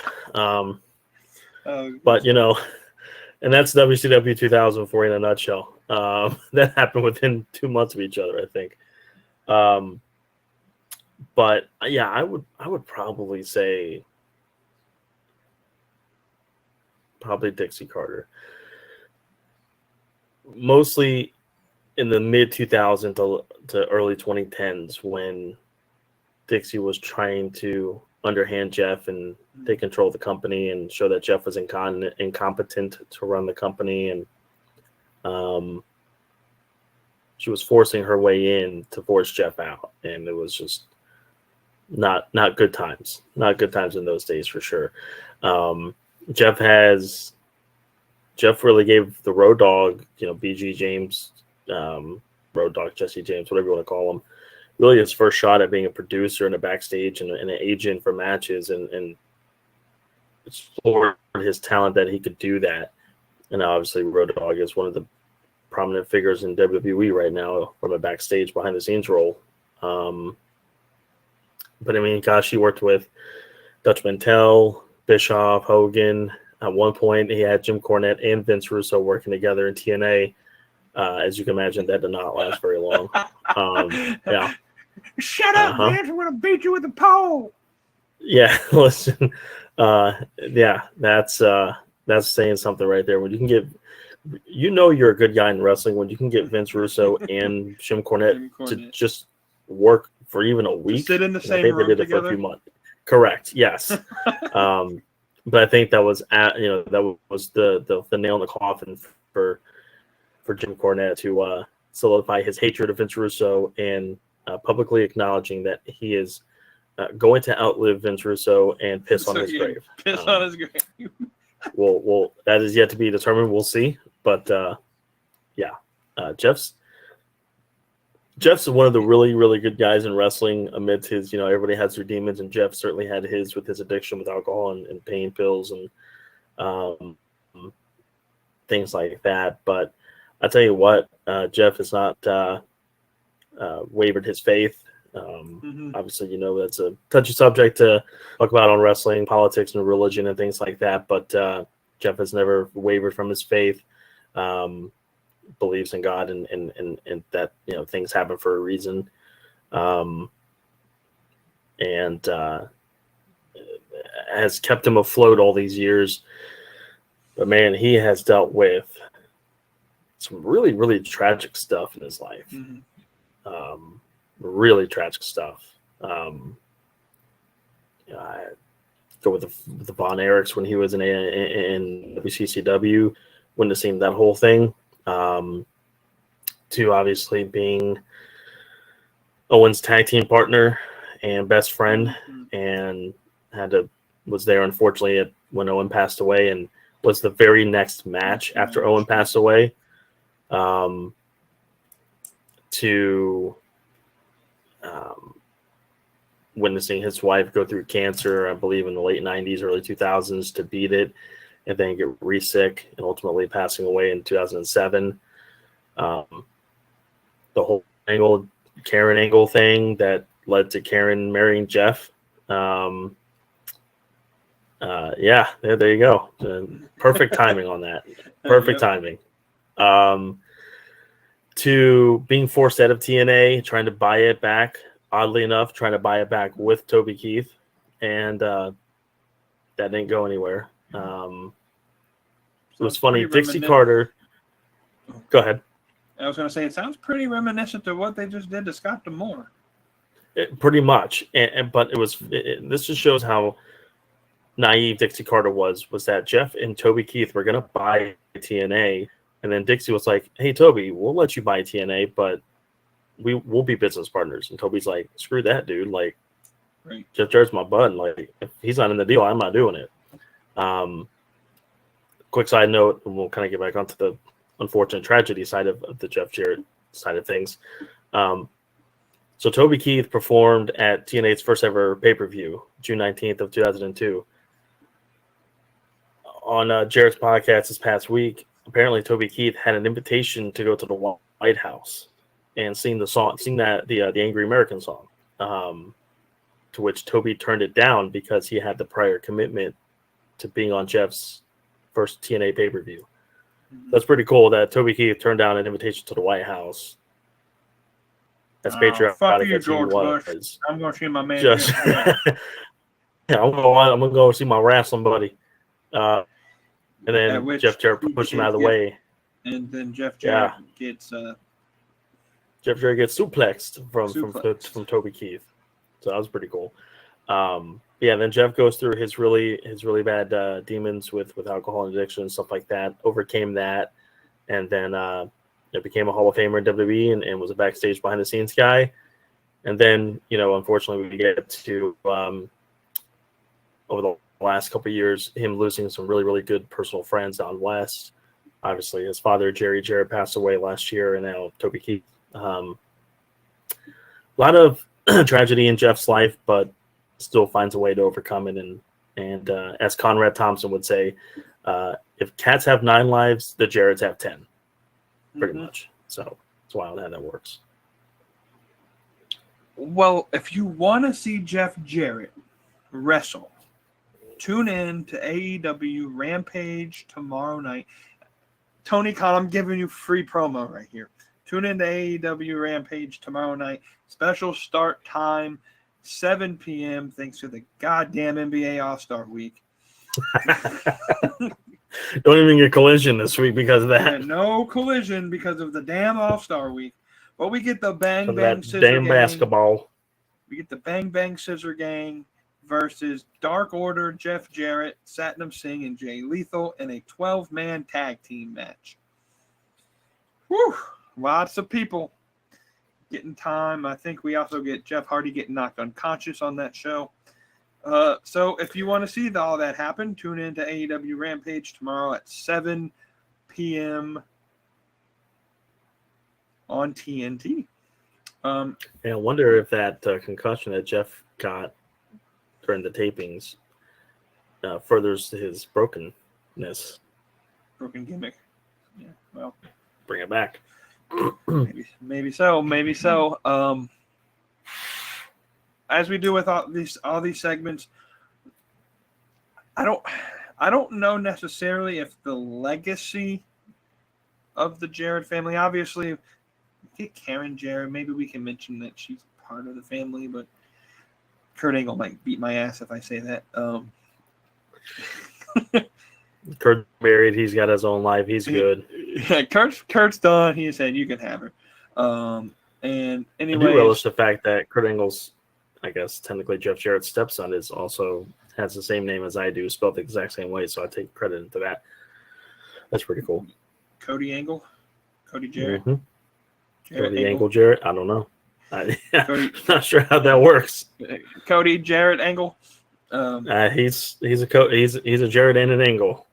Speaker 2: But, and that's WCW 2000 for you in a nutshell. That happened within 2 months of each other, I think. But, yeah, I would probably say Dixie Carter. Mostly in the mid 2000s to early 2010s when Dixie was trying to underhand Jeff and take control of the company and show that Jeff was incompetent to run the company, and she was forcing her way in to force Jeff out, and it was just not good times. Not good times in those days for sure. Jeff really gave the Road Dogg, BG James, Road Dogg, Jesse James, whatever you want to call him, really his first shot at being a producer and a backstage and an agent for matches, and explored his talent that he could do that. And obviously Road Dogg is one of the prominent figures in WWE right now from a backstage behind the scenes role. But I mean, gosh, he worked with Dutch Mantell, Bischoff, Hogan. At one point, he had Jim Cornette and Vince Russo working together in TNA. As you can imagine, that did not last very long. Yeah.
Speaker 1: Shut up, Vince! I'm gonna beat you with a pole.
Speaker 2: Yeah, listen. Yeah, that's saying something right there. When you can get, you're a good guy in wrestling when you can get Vince Russo and Jim Cornette to just work for even a week.
Speaker 1: Just sit in the same room
Speaker 2: did it
Speaker 1: together.
Speaker 2: for a few months. Correct. Yes. But I think that was the nail in the coffin for Jim Cornette to solidify his hatred of Vince Russo and publicly acknowledging that he is going to outlive Vince Russo and piss on his grave.
Speaker 1: Piss on his grave.
Speaker 2: Well, that is yet to be determined. We'll see. But Jeff's one of the really, really good guys in wrestling amidst his, everybody has their demons, and Jeff certainly had his with his addiction with alcohol and pain pills and things like that. But I tell you what, Jeff has not wavered his faith. Obviously, that's a touchy subject to talk about on wrestling, politics, and religion and things like that. But Jeff has never wavered from his faith. Believes in God and that things happen for a reason, and has kept him afloat all these years. But man, he has dealt with some really, really tragic stuff in his life. Really tragic stuff. I go with the Von Erichs when he was in WCCW, witnessing that whole thing. To obviously being Owen's tag team partner and best friend, and was there unfortunately when Owen passed away, and was the very next match after Owen passed away, to witnessing his wife go through cancer, I believe in the late 90s, early 2000s, to beat it and then get re-sick and ultimately passing away in 2007. The whole Karen Angle thing that led to Karen marrying Jeff. There you go. Perfect timing on that. Perfect timing. To being forced out of TNA, trying to buy it back, oddly enough, trying to buy it back with Toby Keith, and that didn't go anywhere. It was funny. Dixie Carter. Go ahead.
Speaker 1: I was going to say, it sounds pretty reminiscent to what they just did to Scott D'Amore.
Speaker 2: Pretty much, but this just shows how naive Dixie Carter was that Jeff and Toby Keith were going to buy TNA, and then Dixie was like, hey, Toby, we'll let you buy TNA, but we'll be business partners. And Toby's like, screw that, dude. Like,
Speaker 1: right.
Speaker 2: Jeff Jarrett's my bud. Like, if he's not in the deal, I'm not doing it. Quick side note, and we'll kind of get back onto the unfortunate tragedy side of the Jeff Jarrett side of things. So Toby Keith performed at TNA's first ever pay-per-view, June 19th of 2002. On Jarrett's podcast this past week, apparently Toby Keith had an invitation to go to the White House and sing the Angry American song, to which Toby turned it down because he had the prior commitment to being on Jeff's first TNA pay-per-view. That's pretty cool that Toby Keith turned down an invitation to the White House. That's patriotic.
Speaker 1: Fuck you, George Bush. I'm going to see my man.
Speaker 2: Yeah, I'm gonna go see my wrestling buddy. And then Jeff Jarrett pushed him out of the way.
Speaker 1: And then Jeff Jarrett gets
Speaker 2: suplexed from Toby Keith. So that was pretty cool. Then Jeff goes through his really bad demons with alcohol addiction and stuff like that. Overcame that, and then became a Hall of Famer in WWE and was a backstage behind the scenes guy. And then unfortunately we get to over the last couple of years him losing some really good personal friends out west. Obviously, his father Jerry Jarrett passed away last year, and now Toby Keith. A lot of tragedy in Jeff's life, but still finds a way to overcome it. And as Conrad Thompson would say, if cats have 9 lives, the Jarretts have 10, pretty much. So it's wild how that works.
Speaker 1: Well, if you want to see Jeff Jarrett wrestle, tune in to AEW Rampage tomorrow night. Tony Khan, I'm giving you free promo right here. Tune in to AEW Rampage tomorrow night. Special start time, 7 p.m. thanks to the goddamn NBA All-Star Week.
Speaker 2: Don't even get Collision this week because of that.
Speaker 1: Yeah, no Collision because of the damn All-Star Week. But we get the Bang Bang Scissor
Speaker 2: damn
Speaker 1: Gang.
Speaker 2: Basketball.
Speaker 1: We get the Bang Bang Scissor Gang versus Dark Order, Jeff Jarrett, Satnam Singh, and Jay Lethal in a 12-man tag team match. Whew! Lots of people getting time. I think we also get Jeff Hardy getting knocked unconscious on that show. So if you want to see all that happen, tune in to AEW Rampage tomorrow at 7 p.m. on TNT.
Speaker 2: I wonder if that concussion that Jeff got during the tapings furthers his brokenness.
Speaker 1: Broken gimmick. Yeah, well,
Speaker 2: bring it back.
Speaker 1: Maybe so. As we do with all these segments, I don't know necessarily if the legacy of the Jarrett family. Obviously, get Karen Jarrett. Maybe we can mention that she's part of the family, but Kurt Angle might beat my ass if I say that.
Speaker 2: Kurt's married. He's got his own life. He's good.
Speaker 1: Yeah, Kurt's done. He said you can have her. And anyway,
Speaker 2: I do relish the fact that Kurt Angle's, I guess technically Jeff Jarrett's stepson, has the same name as I do, spelled the exact same way. So I take credit into that. That's pretty cool.
Speaker 1: Cody Jarrett.
Speaker 2: Mm-hmm. Cody Angle Jarrett. I don't know. Not sure how that works.
Speaker 1: Cody Jarrett Angle.
Speaker 2: He's a Jarrett and an Angle.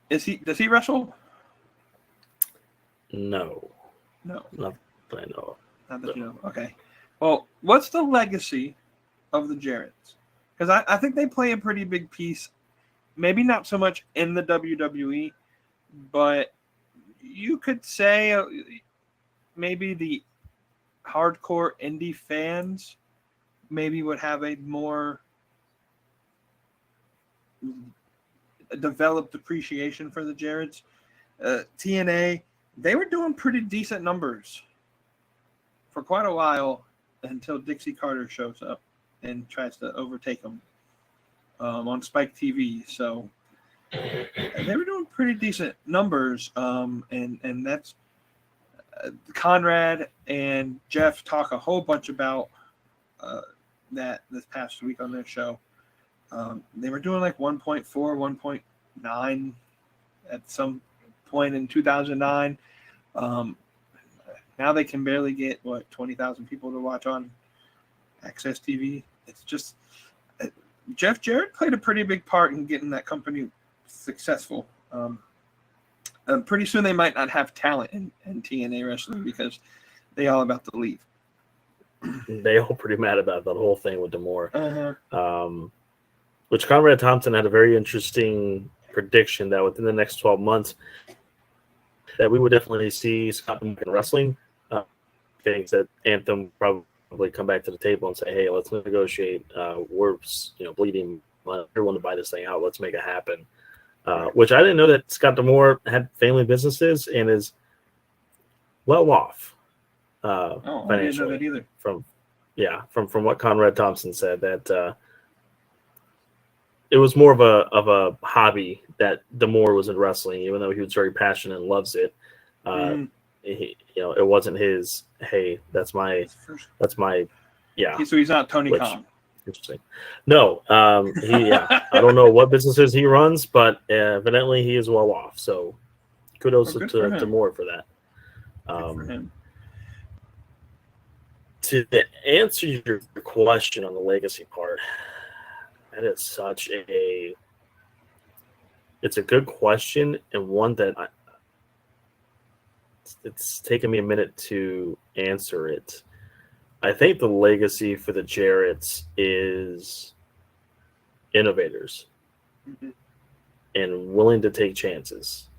Speaker 1: Does he wrestle?
Speaker 2: No.
Speaker 1: No.
Speaker 2: Not that I know.
Speaker 1: Not that you know. Okay. Well, what's the legacy of the Jarretts? Because I think they play a pretty big piece. Maybe not so much in the WWE, but you could say maybe the hardcore indie fans maybe would have a more developed appreciation for the Jarretts. TNA, they were doing pretty decent numbers for quite a while until Dixie Carter shows up and tries to overtake them on Spike TV. So they were doing pretty decent numbers. And that's Conrad and Jeff talk a whole bunch about that this past week on their show. They were doing like 1.4, 1.9 at some point in 2009. Now they can barely get 20,000 people to watch on Access TV. It's just Jeff Jarrett played a pretty big part in getting that company successful. Pretty soon they might not have talent in TNA wrestling because they all about to leave.
Speaker 2: They all pretty mad about that whole thing with D'Amore.
Speaker 1: Uh-huh.
Speaker 2: Which Conrad Thompson had a very interesting prediction that within the next 12 months that we would definitely see Scott D'Amore in wrestling. Things that Anthem probably come back to the table and say, hey, let's negotiate. We're bleeding. Everyone to buy this thing out. Let's make it happen. Which I didn't know that Scott D'Amore had family businesses and is well off
Speaker 1: I
Speaker 2: financially.
Speaker 1: didn't know that either.
Speaker 2: From what Conrad Thompson said, that it was more of a hobby that D'Amore was in wrestling, even though he was very passionate and loves it. It wasn't his. Hey, that's my. Yeah.
Speaker 1: So he's not Tony Khan.
Speaker 2: Interesting. No, I don't know what businesses he runs, but evidently he is well off. So kudos to Moore for that.
Speaker 1: Good for him.
Speaker 2: To answer your question on the legacy part, that is it's a good question, and one that it's taken me a minute to answer it. I think the legacy for the Jarretts is innovators and willing to take chances.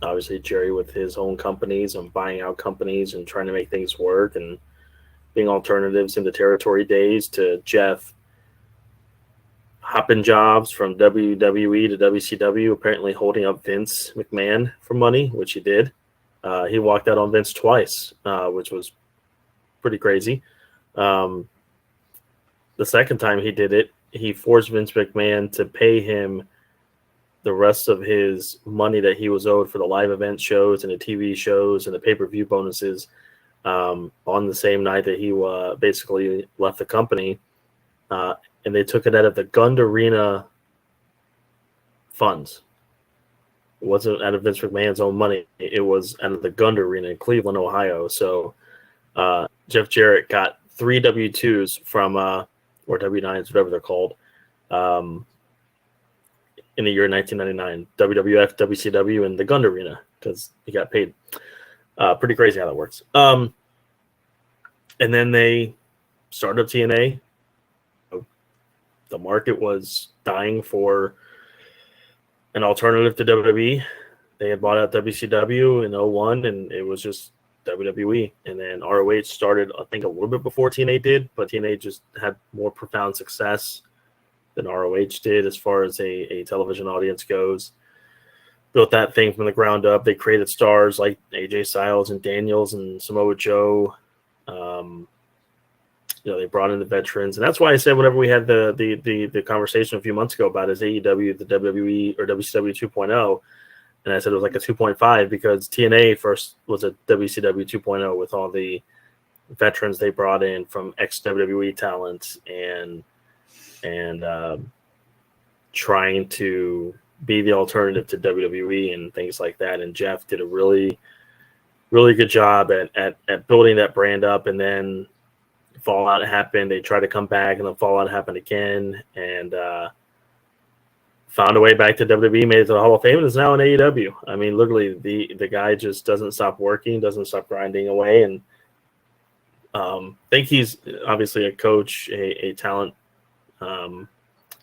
Speaker 2: Obviously, Jerry with his own companies and buying out companies and trying to make things work and being alternatives in the territory days, to Jeff hopping jobs from WWE to WCW, apparently holding up Vince McMahon for money, which he did. He walked out on Vince twice, which was pretty crazy. The second time he did it, he forced Vince McMahon to pay him the rest of his money that he was owed for the live event shows and the TV shows and the pay-per-view bonuses on the same night that he basically left the company. And they took it out of the Gund Arena funds. It wasn't out of Vince McMahon's own money. It was out of the Gund Arena in Cleveland, Ohio. So Jeff Jarrett got 3 W-2s from, or W-9s, whatever they're called, in the year 1999, WWF, WCW, and the Gund Arena, because he got paid. Pretty crazy how that works. And then they started up TNA. The market was dying for an alternative to WWE. They had bought out WCW in 2001, and it was just WWE. And then ROH started, I think, a little bit before TNA did, but TNA just had more profound success than ROH did as far as a television audience goes. Built that thing from the ground up. They created stars like AJ Styles and Daniels and Samoa Joe. They brought in the veterans, and that's why I said whenever we had the conversation a few months ago about his AEW, the WWE or WCW 2.0, and I said it was like a 2.5 because TNA first was a WCW 2.0 with all the veterans they brought in from ex-WWE talent and trying to be the alternative to WWE and things like that. And Jeff did a really, really good job at building that brand up, and then fallout happened. They tried to come back, and the fallout happened again, and found a way back to WWE, made it to the Hall of Fame, and is now in AEW. I mean, literally, the guy just doesn't stop working, doesn't stop grinding away, and think he's obviously a coach, a talent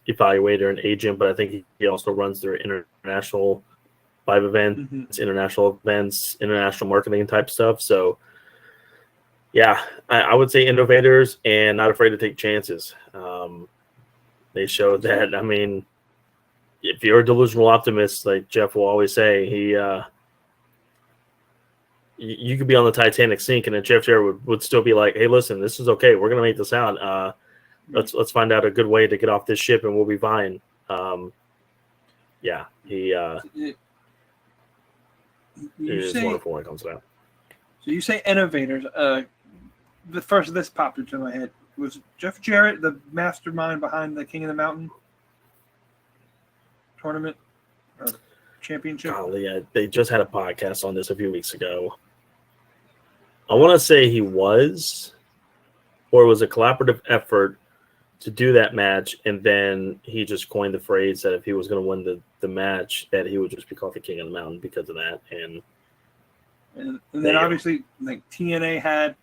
Speaker 2: evaluator and agent, but I think he also runs their international live events, international events, international marketing type stuff. So, yeah, I would say innovators and not afraid to take chances. They showed that. I mean, if you're a delusional optimist, like Jeff will always say, you could be on the Titanic sinking, and Jeff Jarrett would still be like, "Hey, listen, this is okay. We're gonna make this out. Let's find out a good way to get off this ship, and we'll be fine." yeah, he
Speaker 1: You
Speaker 2: is
Speaker 1: say
Speaker 2: wonderful when it comes to that.
Speaker 1: so. You say innovators. The first this popped into my head was Jeff Jarrett, the mastermind behind the King of the Mountain tournament or championship.
Speaker 2: Golly, they just had a podcast on this a few weeks ago. I want to say he was, or it was a collaborative effort to do that match, and then he just coined the phrase that if he was going to win the match, that he would just be called the King of the Mountain because of that. And
Speaker 1: then obviously, like TNA had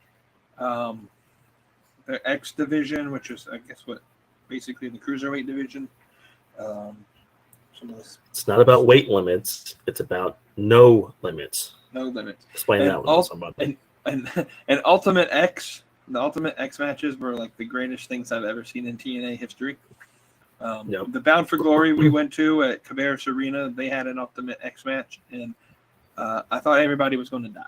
Speaker 1: the X division, which is I guess what basically the cruiserweight division. Some of this,
Speaker 2: it's not about weight limits; it's about no limits.
Speaker 1: no limits.
Speaker 2: Explain
Speaker 1: And
Speaker 2: that one to somebody.
Speaker 1: And Ultimate X, the Ultimate X matches were like the greatest things I've ever seen in TNA history.
Speaker 2: Yep.
Speaker 1: The Bound for Glory we went to at Cabarrus Arena, they had an Ultimate X match, and I thought everybody was going to die.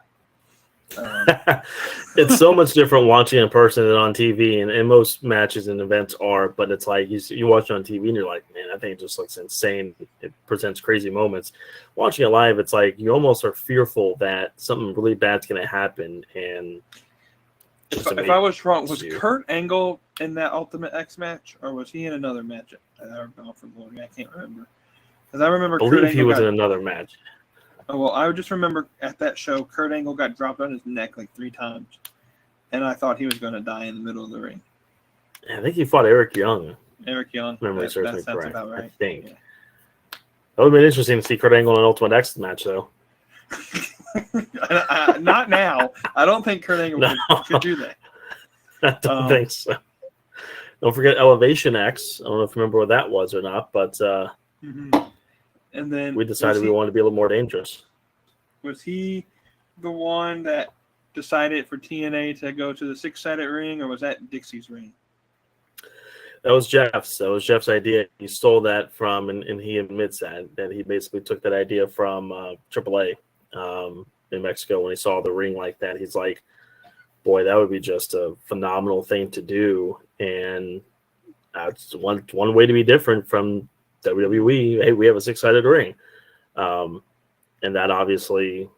Speaker 2: It's so much different watching in person than on TV, and most matches and events are, but it's like you watch it on TV and you're like, man, that thing just looks insane. It presents crazy moments. Watching it live, it's like you almost are fearful that something really bad's going to happen. And
Speaker 1: if I was wrong, was Kurt Angle in that Ultimate X match, or was he in another match at Bound for Glory? I can't remember. Because I remember
Speaker 2: I believe he was in another match.
Speaker 1: Oh, well, I would just remember at that show, Kurt Angle got dropped on his neck like 3 times, and I thought he was going to die in the middle of the ring.
Speaker 2: I think he fought Eric Young.
Speaker 1: Eric Young.
Speaker 2: Memory serves me correct.
Speaker 1: About right.
Speaker 2: I think.
Speaker 1: Yeah.
Speaker 2: That would have been interesting to see Kurt Angle in an Ultimate X match, though.
Speaker 1: Not now. I don't think Kurt Angle could do that.
Speaker 2: I don't think so. Don't forget Elevation X. I don't know if you remember what that was or not, but
Speaker 1: and then
Speaker 2: we decided we wanted to be a little more dangerous.
Speaker 1: Was he the one that decided for TNA to go to the 6-sided ring, or was that Dixie's ring?
Speaker 2: That was Jeff's. That was Jeff's idea. He stole that from, and he admits that he basically took that idea from AAA in Mexico when he saw the ring like that. He's like, boy, that would be just a phenomenal thing to do. And that's one way to be different from WWE. Hey, we have a 6-sided ring. And that obviously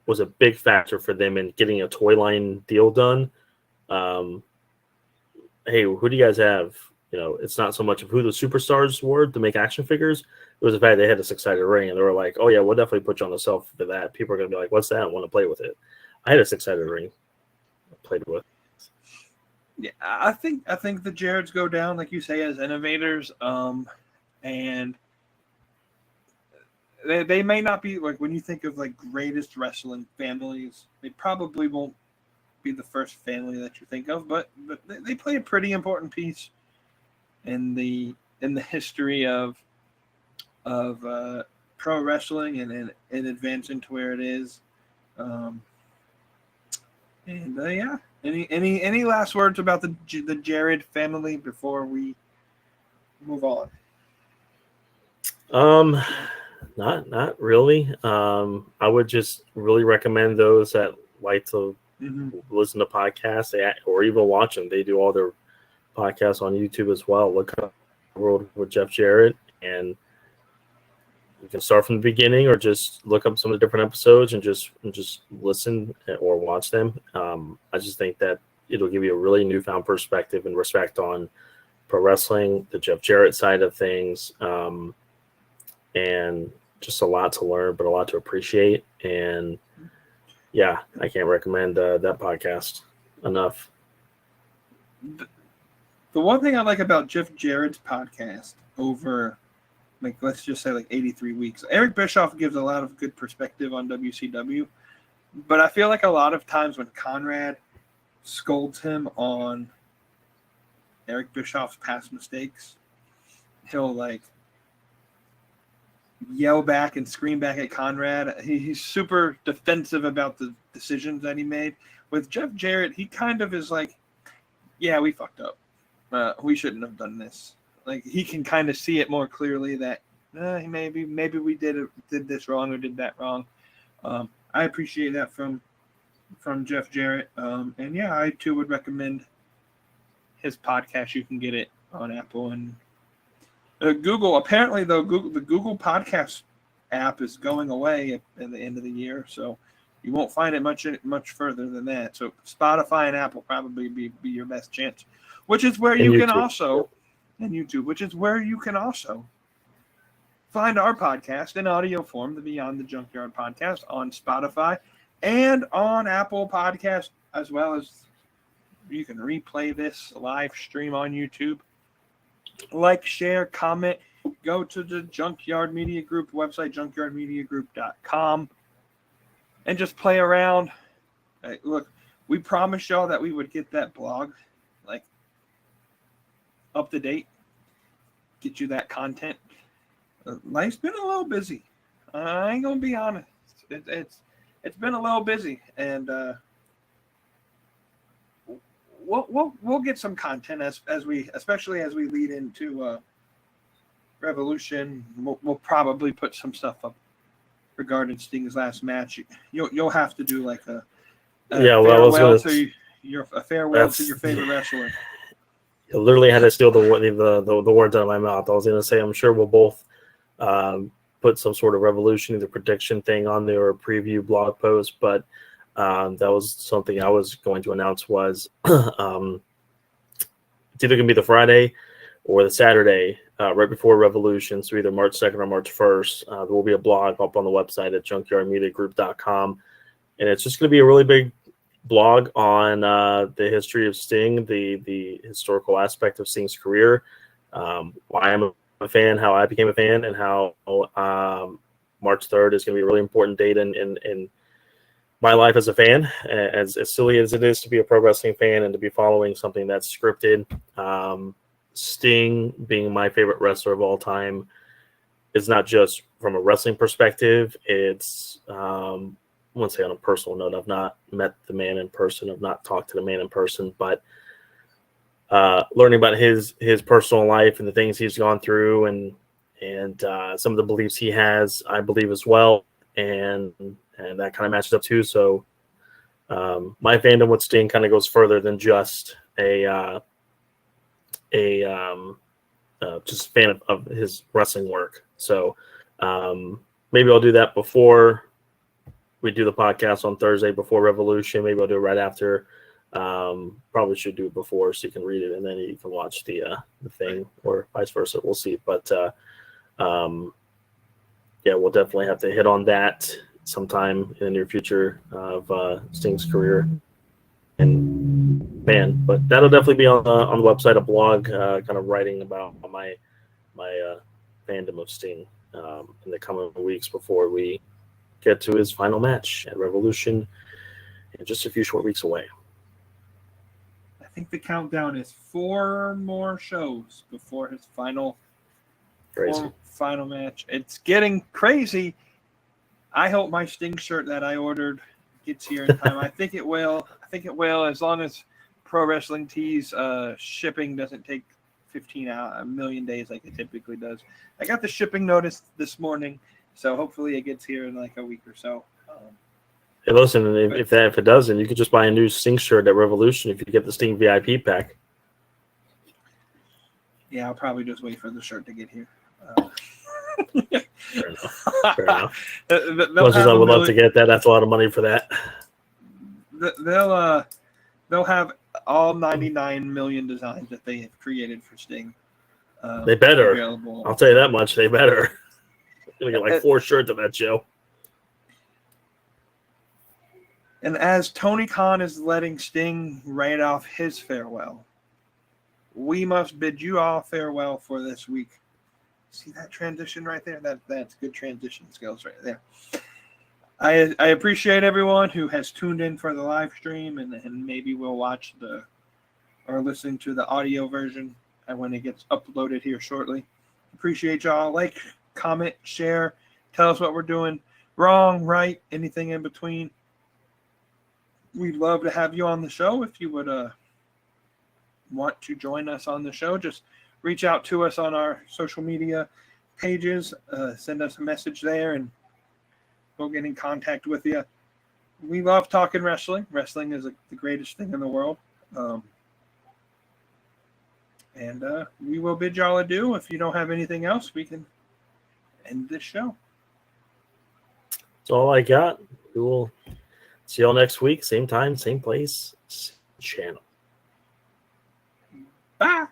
Speaker 2: was a big factor for them in getting a toy line deal done. Hey, who do you guys have? You know, it's not so much of who the superstars were to make action figures. It was the fact they had a 6-sided ring, and they were like, oh, yeah, we'll definitely put you on the shelf for that. People are going to be like, what's that? I want to play with it. I had a 6-sided ring I played with.
Speaker 1: Yeah, I think the Jarretts go down, like you say, as innovators. And they may not be, like, when you think of, like, greatest wrestling families, they probably won't be the first family that you think of, but they play a pretty important piece in the history of pro wrestling and advancing to where it is. Yeah. Any last words about the Jarrett family before we move on?
Speaker 2: Not really. I would just really recommend those that like to listen to podcasts or even watch them. They do all their podcasts on YouTube as well. Look up World with Jeff Jarrett, and you can start from the beginning or just look up some of the different episodes and just listen or watch them. I just think that it'll give you a really newfound perspective and respect on pro wrestling, the Jeff Jarrett side of things, and just a lot to learn, but a lot to appreciate. And yeah, I can't recommend that podcast enough.
Speaker 1: The one thing I like about Jeff Jarrett's podcast over, like, let's just say like 83 weeks, Eric Bischoff gives a lot of good perspective on WCW, but I feel like a lot of times when Conrad scolds him on Eric Bischoff's past mistakes, he'll like yell back and scream back at Conrad. He's super defensive about the decisions that he made. With Jeff Jarrett, he kind of is like, yeah, we fucked up. We shouldn't have done this. Like, he can kind of see it more clearly that maybe we did this wrong or did that wrong. I appreciate that from Jeff Jarrett. And yeah, I too would recommend his podcast. You can get it on Apple and Google, apparently, though, the Google Podcast app is going away at the end of the year, so you won't find it much further than that. So Spotify and Apple probably be your best chance, which is where you can also, and YouTube, which is where you can also find our podcast in audio form, the Beyond the Junkyard podcast, on Spotify and on Apple Podcast, as well as you can replay this live stream on YouTube. Like, share, comment, go to the Junkyard Media Group website, junkyardmediagroup.com, and just play around. Look, we promised y'all that we would get that blog like up to date, get you that content. Life's been a little busy. I ain't gonna be honest. It's been a little busy, and we'll get some content especially as we lead into Revolution. We'll probably put some stuff up regarding Sting's last match. You'll have to do like a farewell to your favorite wrestler.
Speaker 2: You literally had to steal the words out of my mouth. I was going to say, I'm sure we'll both put some sort of Revolution, either prediction thing on there or a preview blog post, but that was something I was going to announce was it's either going to be the Friday or the Saturday right before Revolution, so either March 2nd or March 1st. There will be a blog up on the website at junkyardmediagroup.com, and it's just going to be a really big blog on the history of Sting, the historical aspect of Sting's career, why I'm a fan, how I became a fan, and how March 3rd is going to be a really important date in my life as a fan. As silly as it is to be a pro wrestling fan and to be following something that's scripted, Sting being my favorite wrestler of all time is not just from a wrestling perspective. It's I wouldn't say on a personal note. I've not met the man in person. I've not talked to the man in person, but learning about his personal life and the things he's gone through and some of the beliefs he has, I believe as well. And that kind of matches up too. So my fandom with Sting kind of goes further than just just fan of his wrestling work. So maybe I'll do that before we do the podcast on Thursday before Revolution. Maybe I'll do it right after. Probably should do it before so you can read it and then you can watch the thing, or vice versa. We'll see. But yeah, we'll definitely have to hit on that sometime in the near future of Sting's career. And man, but that'll definitely be on the website, a blog, kind of writing about my fandom of Sting in the coming weeks before we get to his final match at Revolution in just a few short weeks away.
Speaker 1: I think the countdown is 4 more shows before his final match. It's getting crazy. I hope my Sting shirt that I ordered gets here in time. I think it will. As long as Pro Wrestling Tees shipping doesn't take 15 million days like it typically does. I got the shipping notice this morning, so hopefully it gets here in like a week or so.
Speaker 2: Hey, listen, if it doesn't, you could just buy a new Sting shirt at Revolution if you get the Sting VIP pack.
Speaker 1: Yeah, I'll probably just wait for the shirt to get here.
Speaker 2: Fair enough. As much as I would love to get that, that's a lot of money for that.
Speaker 1: They'll have all 99 million designs that they have created for Sting.
Speaker 2: They better.
Speaker 1: Available.
Speaker 2: I'll tell you that much. They better. You're gonna get like 4 shirts of that show.
Speaker 1: And as Tony Khan is letting Sting write off his farewell, we must bid you all farewell for this week. See that transition right there? That's good transition skills right there. I appreciate everyone who has tuned in for the live stream and maybe we'll watch or listen to the audio version when it gets uploaded here shortly. Appreciate y'all. Like, comment, share, tell us what we're doing wrong, right, anything in between. We'd love to have you on the show. If you would want to join us on the show, just reach out to us on our social media pages. Send us a message there and we'll get in contact with you. We love talking wrestling. Wrestling is the greatest thing in the world. And we will bid y'all adieu. If you don't have anything else, we can end this show.
Speaker 2: That's all I got. We will see y'all next week. Same time, same place, same channel.
Speaker 1: Bye.